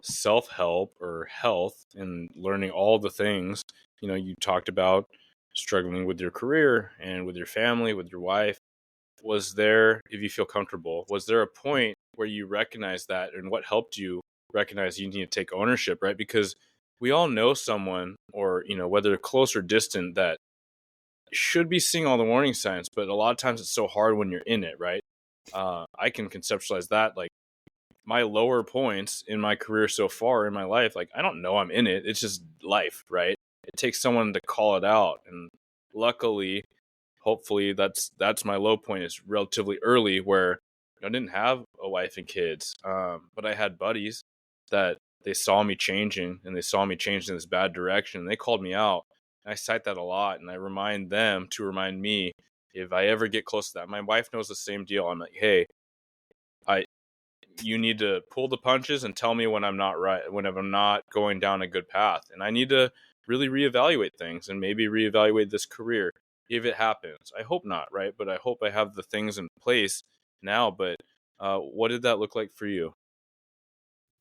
self-help or health and learning all the things, you talked about struggling with your career and with your family, with your wife. Was there, if you feel comfortable, was there a point where you recognized that, and what helped you recognize you need to take ownership, right? Because we all know someone, or, whether close or distant, that should be seeing all the warning signs, but a lot of times it's so hard when you're in it, right? I can conceptualize that, like, my lower points in my career so far in my life, like, I don't know I'm in it. It's just life, right? It takes someone to call it out. And luckily, hopefully, that's my low point, is relatively early, where I didn't have a wife and kids. But I had buddies that they saw me changing, and they saw me changing in this bad direction. And they called me out. And I cite that a lot, and I remind them to remind me if I ever get close to that. My wife knows the same deal. I'm like, hey, I you need to pull the punches and tell me when I'm not right, when I'm not going down a good path. And I need to really reevaluate things, and maybe reevaluate this career if it happens. I hope not, right? But I hope I have the things in place now. But what did that look like for you?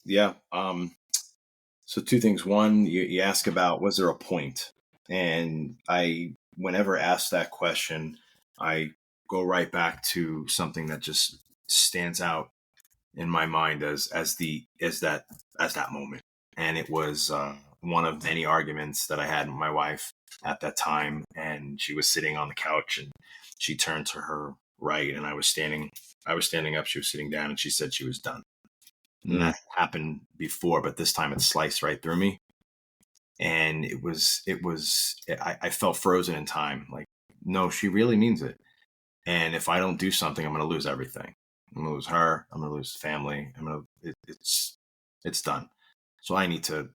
Yeah. So two things. One, you ask about, was there a point? And whenever asked that question, I go right back to something that just stands out in my mind as that moment. And it was one of many arguments that I had with my wife at that time. And she was sitting on the couch, and she turned to her right, and I was standing up. She was sitting down, and she said she was done. And that happened before, but this time it sliced right through me. And I felt frozen in time. Like, no, she really means it. And if I don't do something, I'm going to lose everything. I'm going to lose her. I'm going to lose the family. It's done. So I need to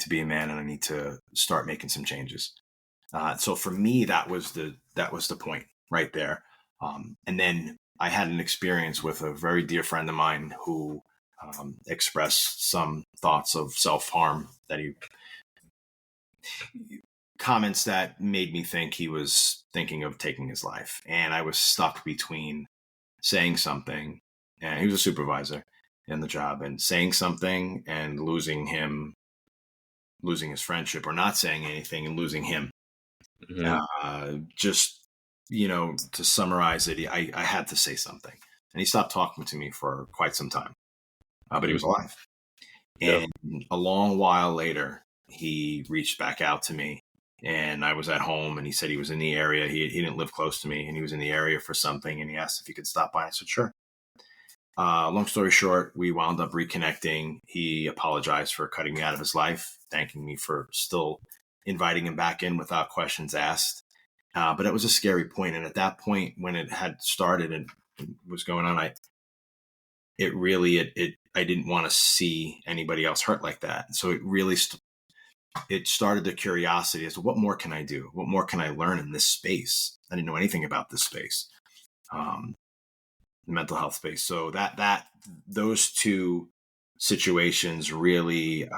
be a man, and I need to start making some changes. So for me, that was the point right there. And then I had an experience with a very dear friend of mine who expressed some thoughts of self-harm, that he comments that made me think he was thinking of taking his life. And I was stuck between saying something, and he was a supervisor in the job, and saying something and losing his friendship, or not saying anything and losing him. Just, to summarize it, I had to say something. And he stopped talking to me for quite some time, but he was alive. Yeah. And a long while later, he reached back out to me, and I was at home, and he said he was in the area. He didn't live close to me, and he was in the area for something, and he asked if he could stop by. I said, sure. Long story short, we wound up reconnecting. He apologized for cutting me out of his life, thanking me for still inviting him back in without questions asked. But it was a scary point. And at that point, when it had started and was going on, I didn't want to see anybody else hurt like that. So it really it started the curiosity as to, what more can I do? What more can I learn in this space? I didn't know anything about this space, the mental health space. So those two situations really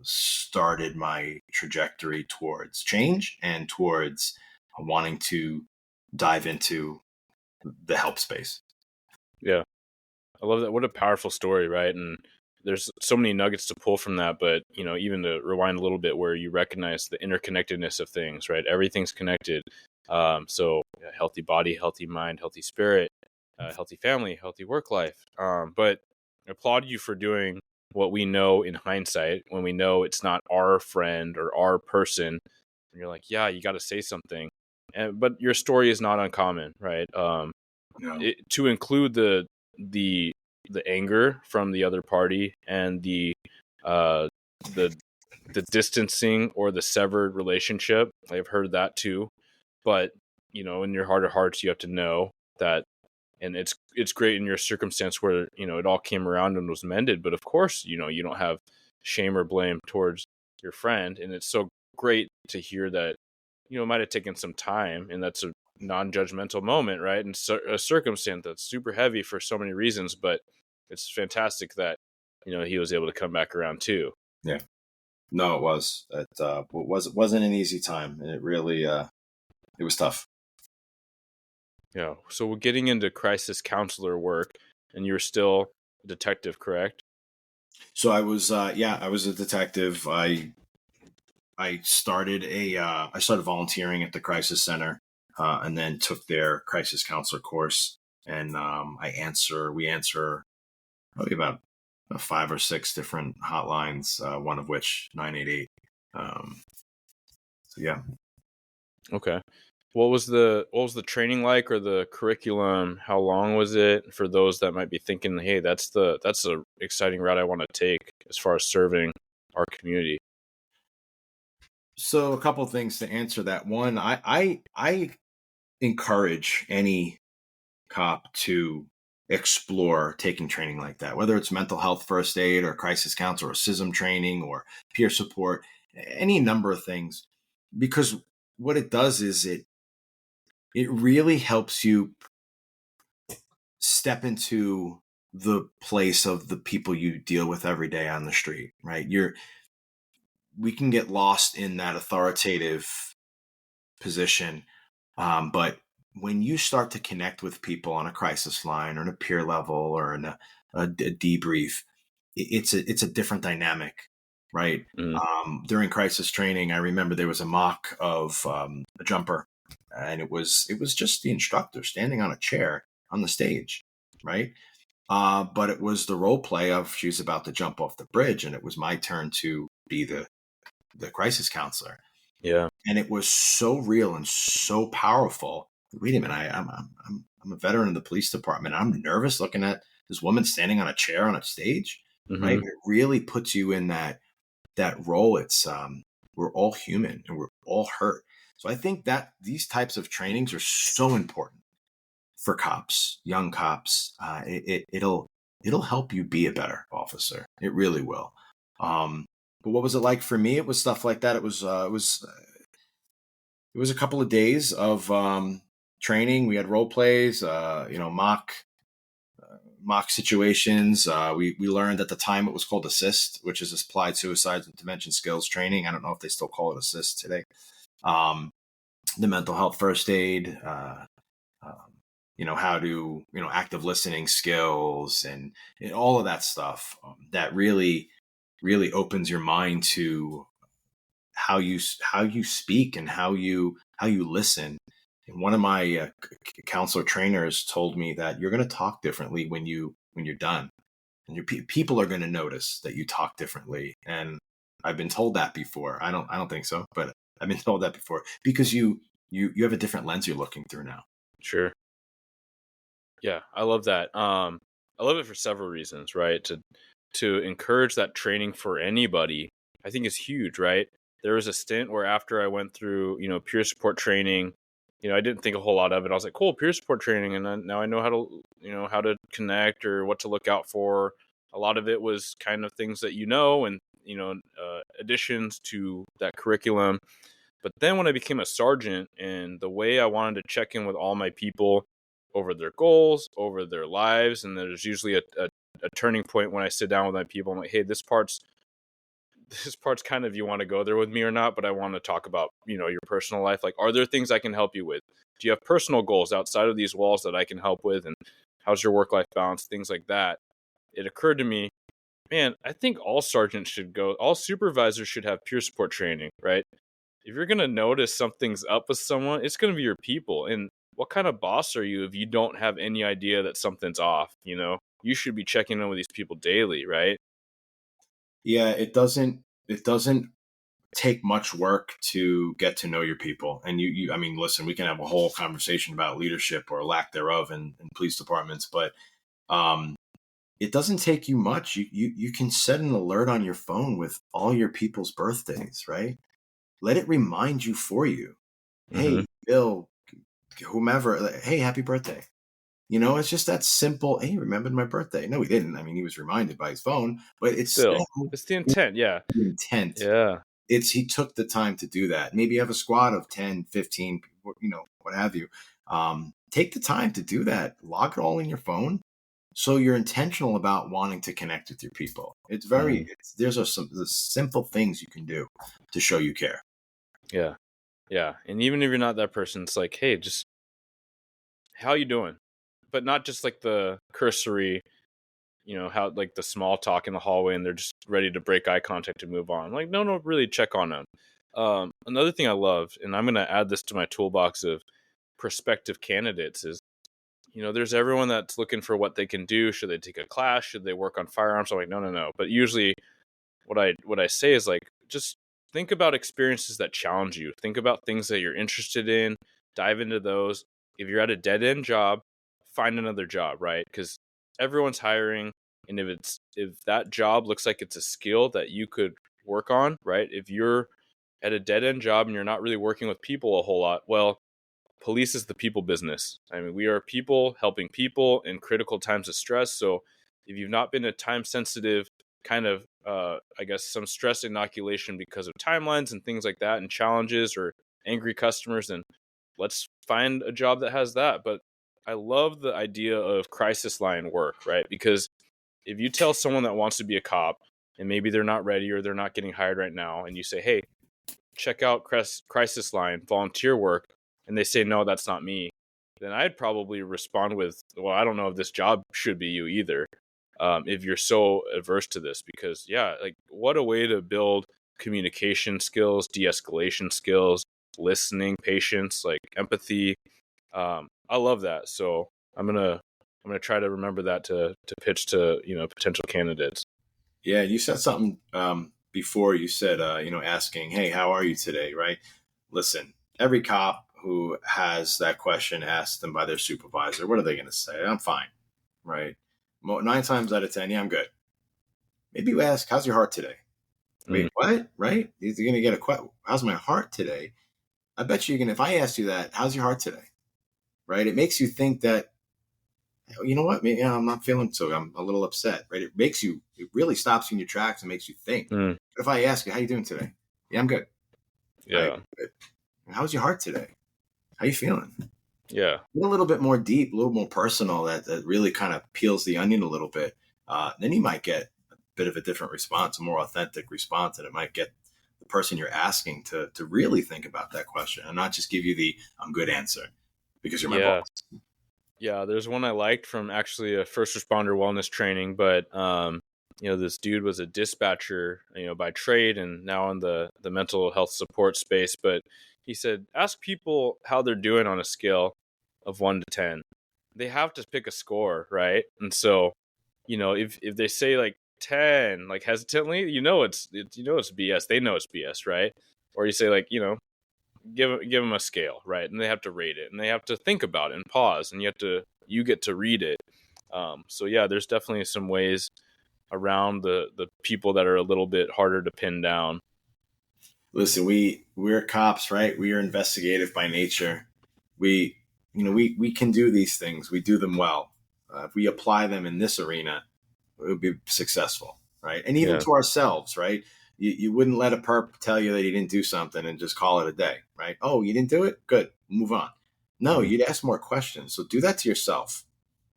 started my trajectory towards change and towards wanting to dive into the help space. Yeah. I love that. What a powerful story, right? And there's so many nuggets to pull from that. But, even to rewind a little bit, where you recognize the interconnectedness of things, right? Everything's connected. So healthy body, healthy mind, healthy spirit, healthy family, healthy work life. But I applaud you for doing what we know in hindsight, when we know it's not our friend or our person. And you're like, yeah, you got to say something. But your story is not uncommon, right? To include the anger from the other party, and the distancing or the severed relationship. I've heard that too. But in your heart of hearts, you have to know that. And it's great in your circumstance where it all came around and was mended. But of course, you don't have shame or blame towards your friend. And it's so great to hear that it might have taken some time, and that's a non-judgmental moment, right? And a circumstance that's super heavy for so many reasons, but it's fantastic that he was able to come back around too. Yeah. No, it was. It wasn't an easy time, and it really it was tough. Yeah. So we're getting into crisis counselor work, and you're still a detective, correct? So I was a detective. I started volunteering at the crisis center, and then took their crisis counselor course. And we answer probably about 5 or 6 different hotlines, one of which 988. Um, so yeah. Okay. What was the training like, or the curriculum? How long was it, for those that might be thinking, hey, that's a exciting route I want to take as far as serving our community? So a couple of things to answer that. One, I encourage any cop to explore taking training like that, whether it's mental health first aid or crisis counsel or CISM training or peer support, any number of things, because what it does is it really helps you step into the place of the people you deal with every day on the street, right? We can get lost in that authoritative position. But when you start to connect with people on a crisis line or in a peer level or in a debrief, it's a different dynamic, right? Mm, During crisis training, I remember there was a mock of a jumper, and it was just the instructor standing on a chair on the stage, right? But it was the role play of she was about to jump off the bridge, and it was my turn to be the crisis counselor, yeah. and it was so real and so powerful. Wait a minute, I'm a veteran of the police department. I'm nervous looking at this woman standing on a chair on a stage, right? Hmm. It really puts you in that role. It's we're all human and we're all hurt. So I think that these types of trainings are so important for cops, young cops. It'll help you be a better officer. It really will. Um, but what was it like for me? It was stuff like that. It was a couple of days of training. We had role plays, mock situations. We learned at the time it was called assist, which is applied suicide intervention skills training. I don't know if they still call it assist today. Um, the mental health first aid, how to, active listening skills and all of that stuff, that really, really opens your mind to how you speak and how you listen. And one of my counselor trainers told me that you're going to talk differently when you're done, and people are going to notice that you talk differently. And I've been told that before. I don't think so, but I've been told that before because you have a different lens you're looking through now. Sure. Yeah, I love that. I love it for several reasons, right? To encourage that training for anybody, I think is huge, right? There was a stint where, after I went through, peer support training, I didn't think a whole lot of it. I was like, cool, peer support training, and then now I know how to connect or what to look out for. A lot of it was kind of things that and additions to that curriculum. But then when I became a sergeant, and the way I wanted to check in with all my people over their goals, over their lives, and there's usually a turning point when I sit down with my people. I'm like, hey, this part's kind of, you want to go there with me or not, but I want to talk about, your personal life. Like, are there things I can help you with? Do you have personal goals outside of these walls that I can help with? And how's your work-life balance? Things like that. It occurred to me, man, I think all sergeants should go, all supervisors should have peer support training, right? If you're going to notice something's up with someone, it's going to be your people. And what kind of boss are you if you don't have any idea that something's off? You should be checking in with these people daily, right? Yeah, it doesn't take much work to get to know your people. And I mean, listen, we can have a whole conversation about leadership or lack thereof in police departments, but um, it doesn't take you much. You can set an alert on your phone with all your people's birthdays, right? Let it remind you for you. Mm-hmm. Hey, Bill, whomever, like, hey, happy birthday. It's just that simple. Hey, he remembered my birthday. No, he didn't. I mean, he was reminded by his phone, but it's Still, still it's the intent. Yeah. the intent. Yeah. He took the time to do that. Maybe you have a squad of 10, 15 people, what have you. Take the time to do that. Log it all in your phone So you're intentional about wanting to connect with your people. It's Mhm. there's the simple things you can do to show you care. Yeah. Yeah. And even if you're not that person, it's like, hey, just how you doing? But not just like the cursory, how like the small talk in the hallway and they're just ready to break eye contact and move on. Like, no, really check on them. Another thing I love, and I'm going to add this to my toolbox of prospective candidates, is, there's everyone that's looking for what they can do. Should they take a class? Should they work on firearms? I'm like, no, no, no. But usually what I say is like, just think about experiences that challenge you. Think about things that you're interested in. Dive into those. If you're at a dead end job, find another job, right? Because everyone's hiring, and if that job looks like it's a skill that you could work on, right? If you're at a dead end job and you're not really working with people a whole lot, well, police is the people business. I mean, we are people helping people in critical times of stress. So if you've not been a time sensitive kind of, I guess, some stress inoculation because of timelines and things like that and challenges or angry customers, then let's find a job that has that. But I love the idea of crisis line work, right? Because if you tell someone that wants to be a cop and maybe they're not ready or they're not getting hired right now, and you say, hey, check out crisis line volunteer work, and they say no, that's not me, then I'd probably respond with, well, I don't know if this job should be you either, if you're so averse to this. Because yeah, like, what a way to build communication skills, de-escalation skills, listening, patience, like empathy. I love that. So I'm gonna try to remember that to pitch to potential candidates. Yeah, you said something before. You said, asking, "Hey, how are you today?" Right? Listen, every cop who has that question asked them by their supervisor, what are they going to say? I'm fine, right? 9 times out of 10, yeah, I'm good. Maybe you ask, "How's your heart today?" Mm, Wait, what? Right? You're going to get a question. How's my heart today? I bet you can. If I asked you that, how's your heart today? Right? It makes you think that, you know what? Maybe I'm not feeling so. I'm a little upset. Right? It really stops you in your tracks and makes you think. mm, But if I ask you, how you doing today? Yeah, I'm good. Right? yeah, Good. How's your heart today? How you feeling? yeah, Get a little bit more deep, a little more personal. That really kind of peels the onion a little bit. Then you might get a bit of a different response, a more authentic response, and it might get the person you're asking to really think about that question and not just give you the "I'm good" answer because you're my yeah. boss. Yeah, there's one I liked from actually a first responder wellness training, but this dude was a dispatcher, by trade, and now in the mental health support space. But he said, ask people how they're doing on a scale of 1 to 10. They have to pick a score, right? And so, if they say like 10, like hesitantly, it's BS. They know it's BS, right? Or you say like, give them a scale, right? And they have to rate it, and they have to think about it and pause, and you get to read it. So yeah, there's definitely some ways around the people that are a little bit harder to pin down. Listen, we're cops, right? We are investigative by nature. We we can do these things. We do them well. If we apply them in this arena, we'll be successful, right? And even Yeah. to ourselves, right? You wouldn't let a perp tell you that he didn't do something and just call it a day, right? Oh, you didn't do it? Good, move on. No, Mhm. you'd ask more questions. So do that to yourself,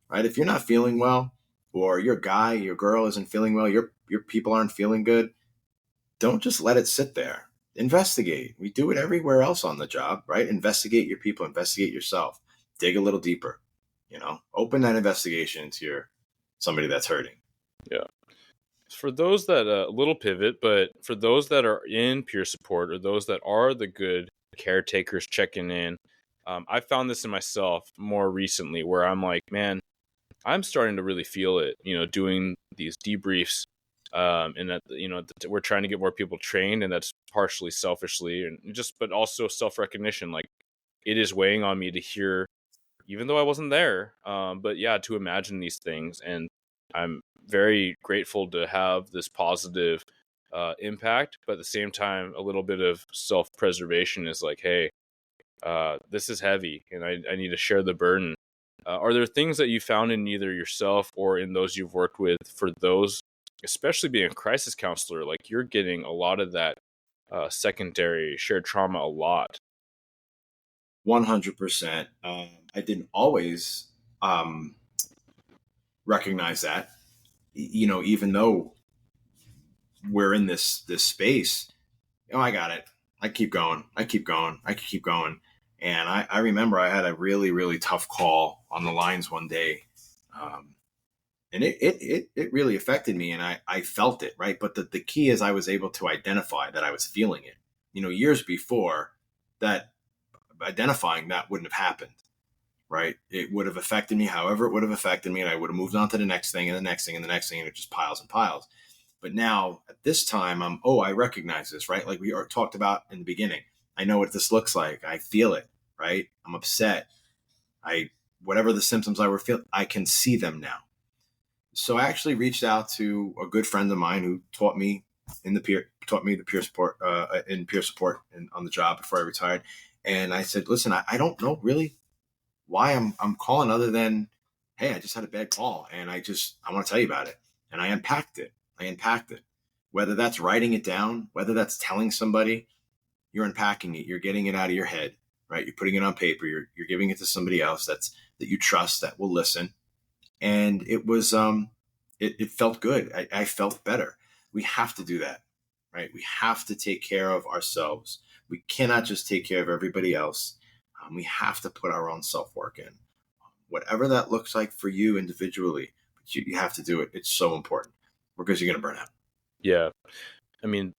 right? If you're not feeling well, or your guy, your girl isn't feeling well, your people aren't feeling good, don't just let it sit there. Investigate. We do it everywhere else on the job, right? Investigate your people, investigate yourself, dig a little deeper, open that investigation into somebody that's hurting. Yeah. For those that a little pivot, but for those that are in peer support or those that are the good caretakers checking in, I found this in myself more recently, where I'm like, man, I'm starting to really feel it, doing these debriefs. And that, we're trying to get more people trained, and that's partially selfishly and just, but also self-recognition. Like, it is weighing on me to hear, even though I wasn't there. But yeah, to imagine these things. And I'm very grateful to have this positive impact, but at the same time, a little bit of self-preservation is like, hey, this is heavy, and I need to share the burden. Are there things that you found in either yourself or in those you've worked with, for those, especially being a crisis counselor, like you're getting a lot of that secondary shared trauma a lot? 100%. I didn't always. Um, recognize that, even though we're in this space, I got it. I keep going. I keep going. I keep going. And I remember I had a really, really tough call on the lines one day. Um, and it really affected me, and I felt it, right? But the key is I was able to identify that I was feeling it. Years before that, identifying that wouldn't have happened, right? It would have affected me however it would have affected me, and I would have moved on to the next thing and the next thing and the next thing, and it just piles and piles. But now at this time, I recognize this, right? Like we talked about in the beginning. I know what this looks like. I feel it, right? I'm upset. Whatever the symptoms I were feeling, I can see them now. So I actually reached out to a good friend of mine who taught me the peer support on the job before I retired. And I said, listen, I don't know really why I'm calling, other than, hey, I just had a bad call and I want to tell you about it. And I unpacked it. Whether that's writing it down, whether that's telling somebody, you're unpacking it, you're getting it out of your head, right? You're putting it on paper, you're giving it to somebody else that you trust, that will listen. And it was, it felt good. I felt better. We have to do that, right? We have to take care of ourselves. We cannot just take care of everybody else. We have to put our own self-work in, whatever that looks like for you individually, but you have to do it. It's so important, because you're going to burn out. Yeah. I mean,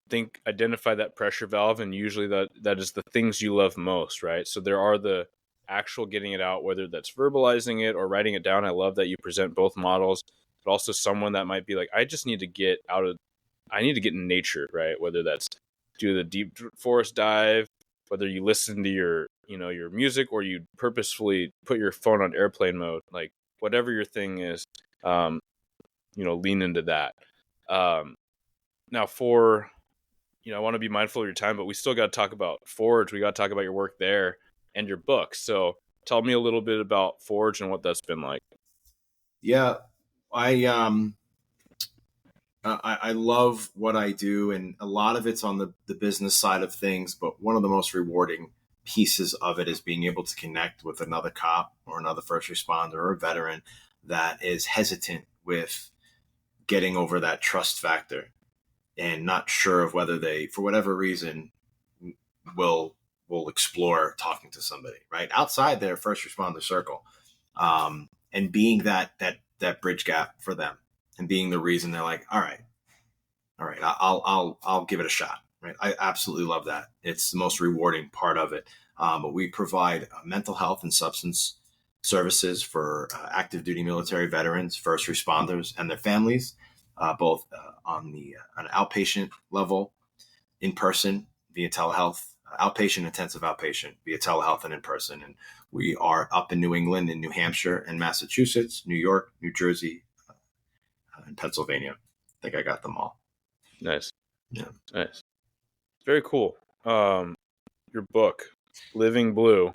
identify that pressure valve, and usually that is the things you love most, right? So there are the actual getting it out, whether that's verbalizing it or writing it down. I love that you present both models, but also someone that might be like, I need to get in nature, right? Whether that's do the deep forest dive, whether you listen to your music, or you purposefully put your phone on airplane mode, like whatever your thing is, lean into that. Now I want to be mindful of your time, but we still got to talk about Forge. We got to talk about your work there and your book. So tell me a little bit about Forge and what that's been like. Yeah, I love what I do, and a lot of it's on the business side of things. But one of the most rewarding pieces of it is being able to connect with another cop or another first responder or a veteran that is hesitant with getting over that trust factor and not sure of whether they, for whatever reason, will explore talking to somebody right outside their first responder circle, and being that bridge gap for them, and being the reason they're like, all right, I'll give it a shot. Right, I absolutely love that. It's the most rewarding part of it. But we provide mental health and substance services for active duty military veterans, first responders, and their families, both on an outpatient level, in person via telehealth, outpatient, intensive outpatient via telehealth, and in person. And we are up in New England, in New Hampshire, and Massachusetts, New York, New Jersey, and Pennsylvania. I think I got them all. Nice. Yeah. Nice. Very cool. Your book, Living Blue.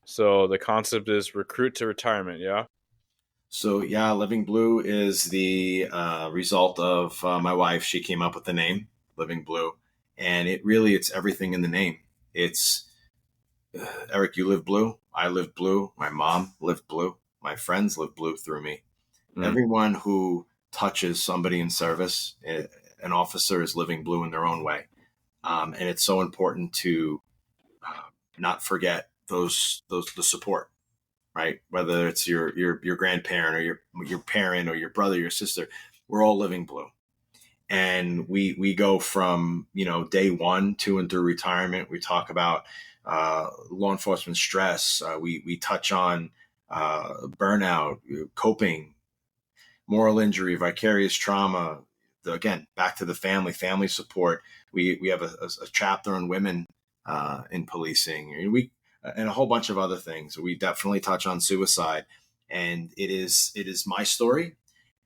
So the concept is recruit to retirement, yeah? So yeah, Living Blue is the result of my wife. She came up with the name Living Blue, and it's everything in the name. It's Eric, you live blue. I live blue. My mom lived blue. My friends live blue through me. Everyone who touches somebody in service, an officer, is living blue in their own way. And it's so important to not forget the support, right? Whether it's your grandparent or your parent or your brother, your sister, we're all living blue. And we go from, day one to and through retirement. We talk about law enforcement stress. We touch on burnout, coping, moral injury, vicarious trauma. Again, back to the family support. We have a chapter on women in policing, and a whole bunch of other things. We definitely touch on suicide, and it is my story.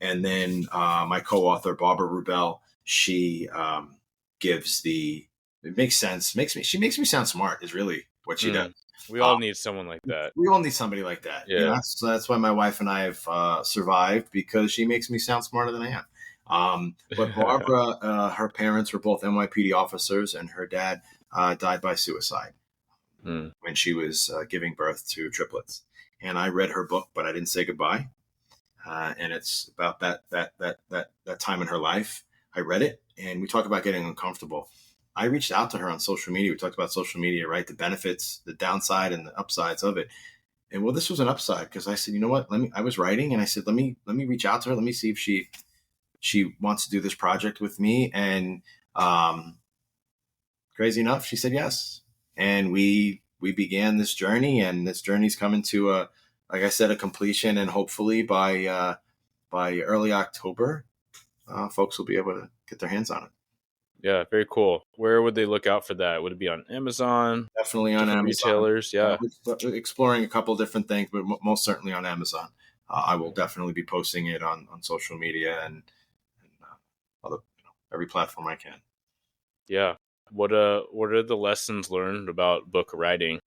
And then my co-author Barbara Rubel, she gives it makes sense. She makes me sound smart. Is really what she does. We all need someone like that. We all need somebody like that. Yeah. That's why my wife and I have survived, because she makes me sound smarter than I am. But Barbara, her parents were both NYPD officers, and her dad died by suicide when she was giving birth to triplets. And I read her book, but I didn't say goodbye. and it's about that time in her life. I read it, and we talk about getting uncomfortable. I reached out to her on social media. We talked about social media, right? The benefits, the downside, and the upsides of it. And well, this was an upside because I said, you know what? I was writing, and I said, let me reach out to her. Let me see if she wants to do this project with me. And crazy enough, she said yes. And we began this journey, and this journey's coming to like I said, a completion. And hopefully by early October, folks will be able to get their hands on it. Yeah, very cool. Where would they look out for that? Would it be on Amazon? Definitely on Amazon. Retailers, yeah. We're exploring a couple of different things, but most certainly on Amazon. I will definitely be posting it on social media and other every platform I can. Yeah. What are the lessons learned about book writing?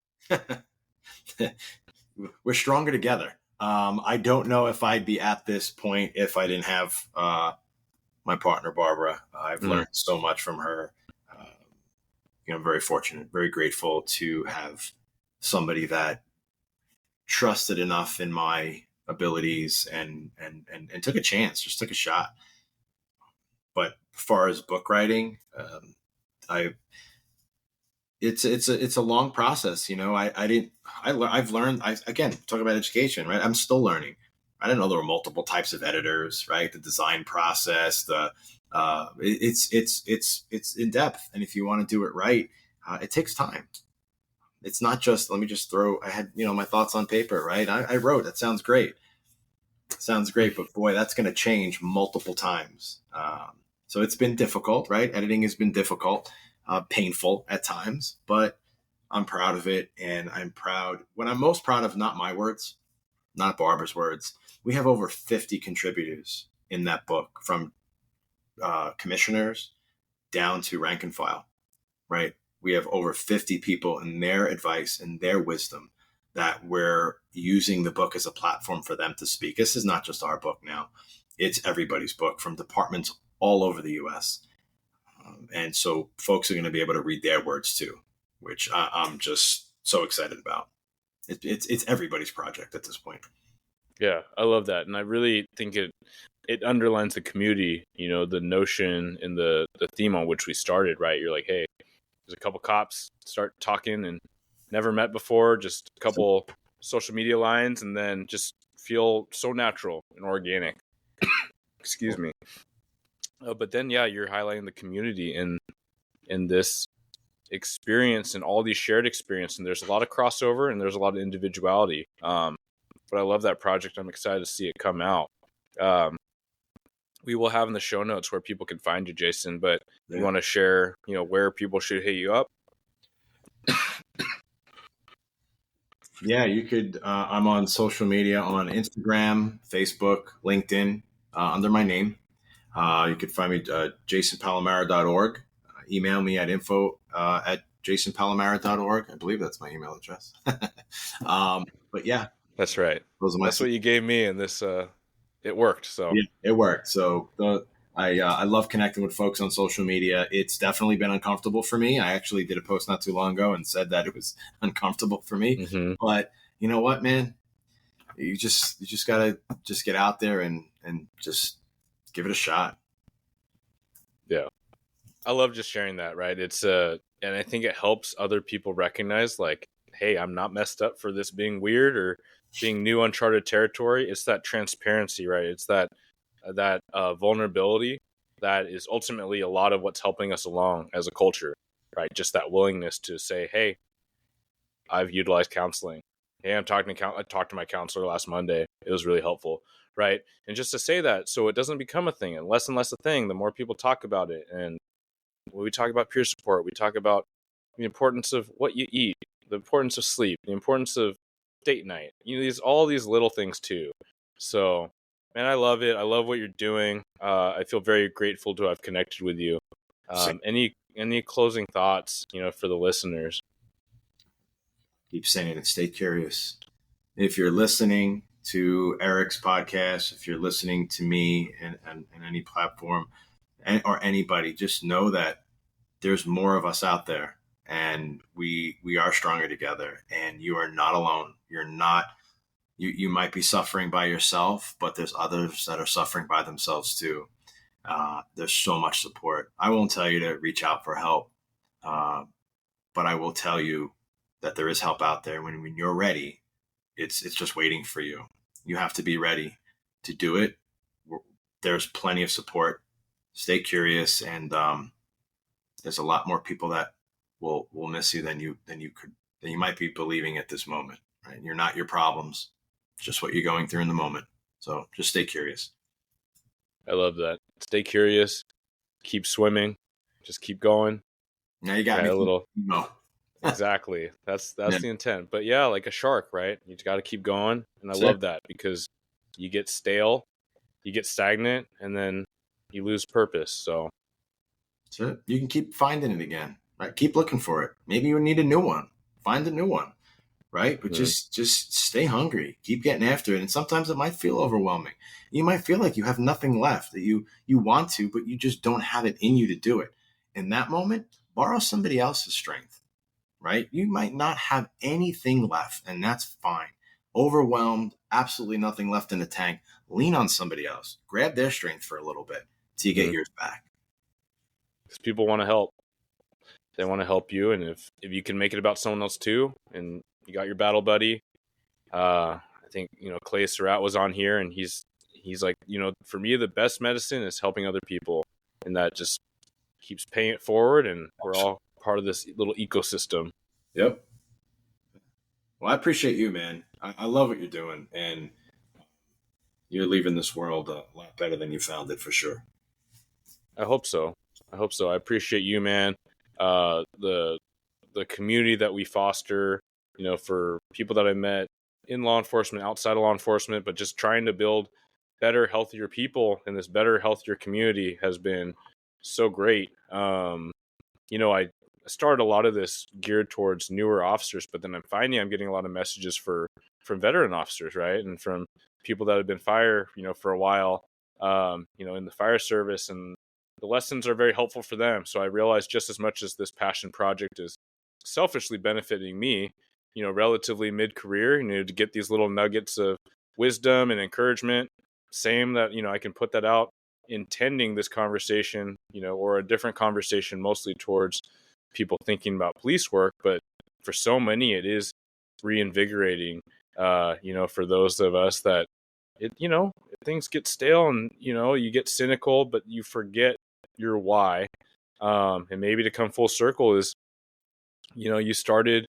We're stronger together. I don't know if I'd be at this point if I didn't have my partner, Barbara. I've learned so much from her. I'm very fortunate, very grateful to have somebody that trusted enough in my abilities and took a chance, just took a shot. But as far as book writing, it's a long process. I've learned, again, talk about education, right? I'm still learning. I didn't know there were multiple types of editors, right? The design process, it's in depth. And if you want to do it right, it takes time. It's not just, let me just throw, I had, my thoughts on paper, right? I wrote, that sounds great. But boy, that's going to change multiple times. So it's been difficult, right? Editing has been difficult, painful at times, but I'm proud of it. And what I'm most proud of, not my words, not Barbara's words. We have over 50 contributors in that book, from commissioners down to rank and file, right? We have over 50 people and their advice and their wisdom that we're using the book as a platform for them to speak. This is not just our book now. It's everybody's book from departments all over the U.S. And so folks are going to be able to read their words too, which I'm just so excited about. It's everybody's project at this point. Yeah, I love that. And I really think it underlines the community, the notion and the theme on which we started, right? You're like, hey, there's a couple cops, start talking, and never met before, just a couple social media lines, and then just feel so natural and organic. Excuse me. But then, yeah, you're highlighting the community in this experience and all these shared experience, and there's a lot of crossover and there's a lot of individuality. But I love that project. I'm excited to see it come out. We will have in the show notes where people can find you, Jason, but you want to share, where people should hit you up? Yeah, you could. I'm on social media on Instagram, Facebook, LinkedIn, under my name. You could find me jasonpalamara.org. Email me at info@jasonpalamara.org. I believe that's my email address. But yeah, that's right. That's what you gave me, and this it worked. So yeah, it worked. So I love connecting with folks on social media. It's definitely been uncomfortable for me. I actually did a post not too long ago and said that it was uncomfortable for me. Mm-hmm. But you know what, man? You just gotta just get out there and just give it a shot. Yeah, I love just sharing that. Right? It's and I think it helps other people recognize, like, hey, I'm not messed up for this being weird or being new, uncharted territory. It's that transparency, right? It's that vulnerability that is ultimately a lot of what's helping us along as a culture, right? Just that willingness to say, hey, I've utilized counseling. Hey, I talked to my counselor last Monday. It was really helpful, right? And just to say that, so it doesn't become a thing, and less a thing, the more people talk about it. And when we talk about peer support, we talk about the importance of what you eat, the importance of sleep, the importance of date night, all these little things too. So, man, I love it. I love what you're doing. I feel very grateful to have connected with you. Any closing thoughts, for the listeners? Keep saying it. Stay curious. If you're listening to Eric's podcast, if you're listening to me and any platform or anybody, just know that there's more of us out there, and we are stronger together, and you are not alone. You might be suffering by yourself, but there's others that are suffering by themselves too. There's so much support. I won't tell you to reach out for help, uh, but I will tell you that there is help out there. When you're ready, it's just waiting for you. You have to be ready to do it. There's plenty of support. Stay curious, and there's a lot more people that will miss you than you might be believing at this moment. Right? You're not your problems, just what you're going through in the moment. So just stay curious. I love that. Stay curious. Keep swimming. Just keep going. Now you got me a little. No. Exactly. That's Yeah. the intent. But yeah, like a shark, right? You got to keep going, and I love that because you get stale, you get stagnant, and then you lose purpose. So that's it. You can keep finding it again. Right? Keep looking for it. Maybe you need a new one. Find a new one. Right? But just stay hungry. Keep getting after it. And sometimes it might feel overwhelming. You might feel like you have nothing left, that you want to, but you just don't have it in you to do it. In that moment, borrow somebody else's strength. Right? You might not have anything left, and that's fine. Overwhelmed, absolutely nothing left in the tank. Lean on somebody else. Grab their strength for a little bit till you get yours back. Because people want to help. They want to help you, and if you can make it about someone else too, and you got your battle buddy. I think Clay Surratt was on here, and he's like, for me the best medicine is helping other people, and that just keeps paying it forward, and we're all part of this little ecosystem. Yep. Well, I appreciate you, man. I love what you're doing, and you're leaving this world a lot better than you found it, for sure. I hope so. I appreciate you, man. The community that we foster, for people that I met in law enforcement, outside of law enforcement, but just trying to build better, healthier people in this better, healthier community has been so great. I started a lot of this geared towards newer officers, but then I'm getting a lot of messages from veteran officers, right? And from people that have been fire, for a while, in the fire service, and the lessons are very helpful for them. So I realized just as much as this passion project is selfishly benefiting me, relatively mid-career, to get these little nuggets of wisdom and encouragement, same that, I can put that out intending this conversation, or a different conversation, mostly towards people thinking about police work. But for so many, it is reinvigorating, for those of us that things get stale and, you get cynical, but you forget your why. And maybe to come full circle is, you started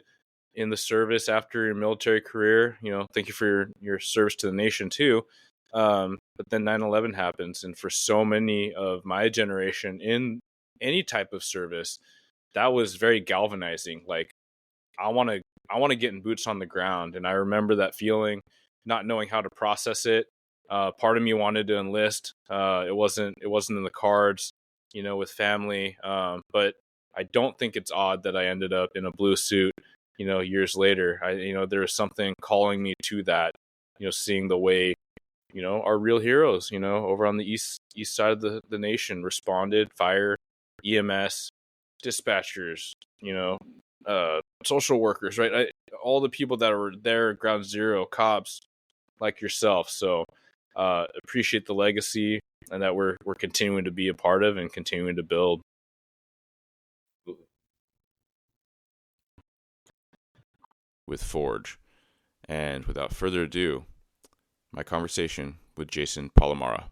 in the service after your military career, thank you for your service to the nation too. But then 9/11 happens. And for so many of my generation in any type of service, that was very galvanizing. Like, I want to get in boots on the ground. And I remember that feeling, not knowing how to process it. Part of me wanted to enlist. It wasn't in the cards, with family. But I don't think it's odd that I ended up in a blue suit, years later. There was something calling me to that, seeing the way, our real heroes, over on the east side of the nation responded, fire, EMS, dispatchers, social workers, right? All the people that were there at ground zero, cops like yourself. So appreciate the legacy, and that we're continuing to be a part of and continuing to build. With Forge. And without further ado, my conversation with Jason Palamara.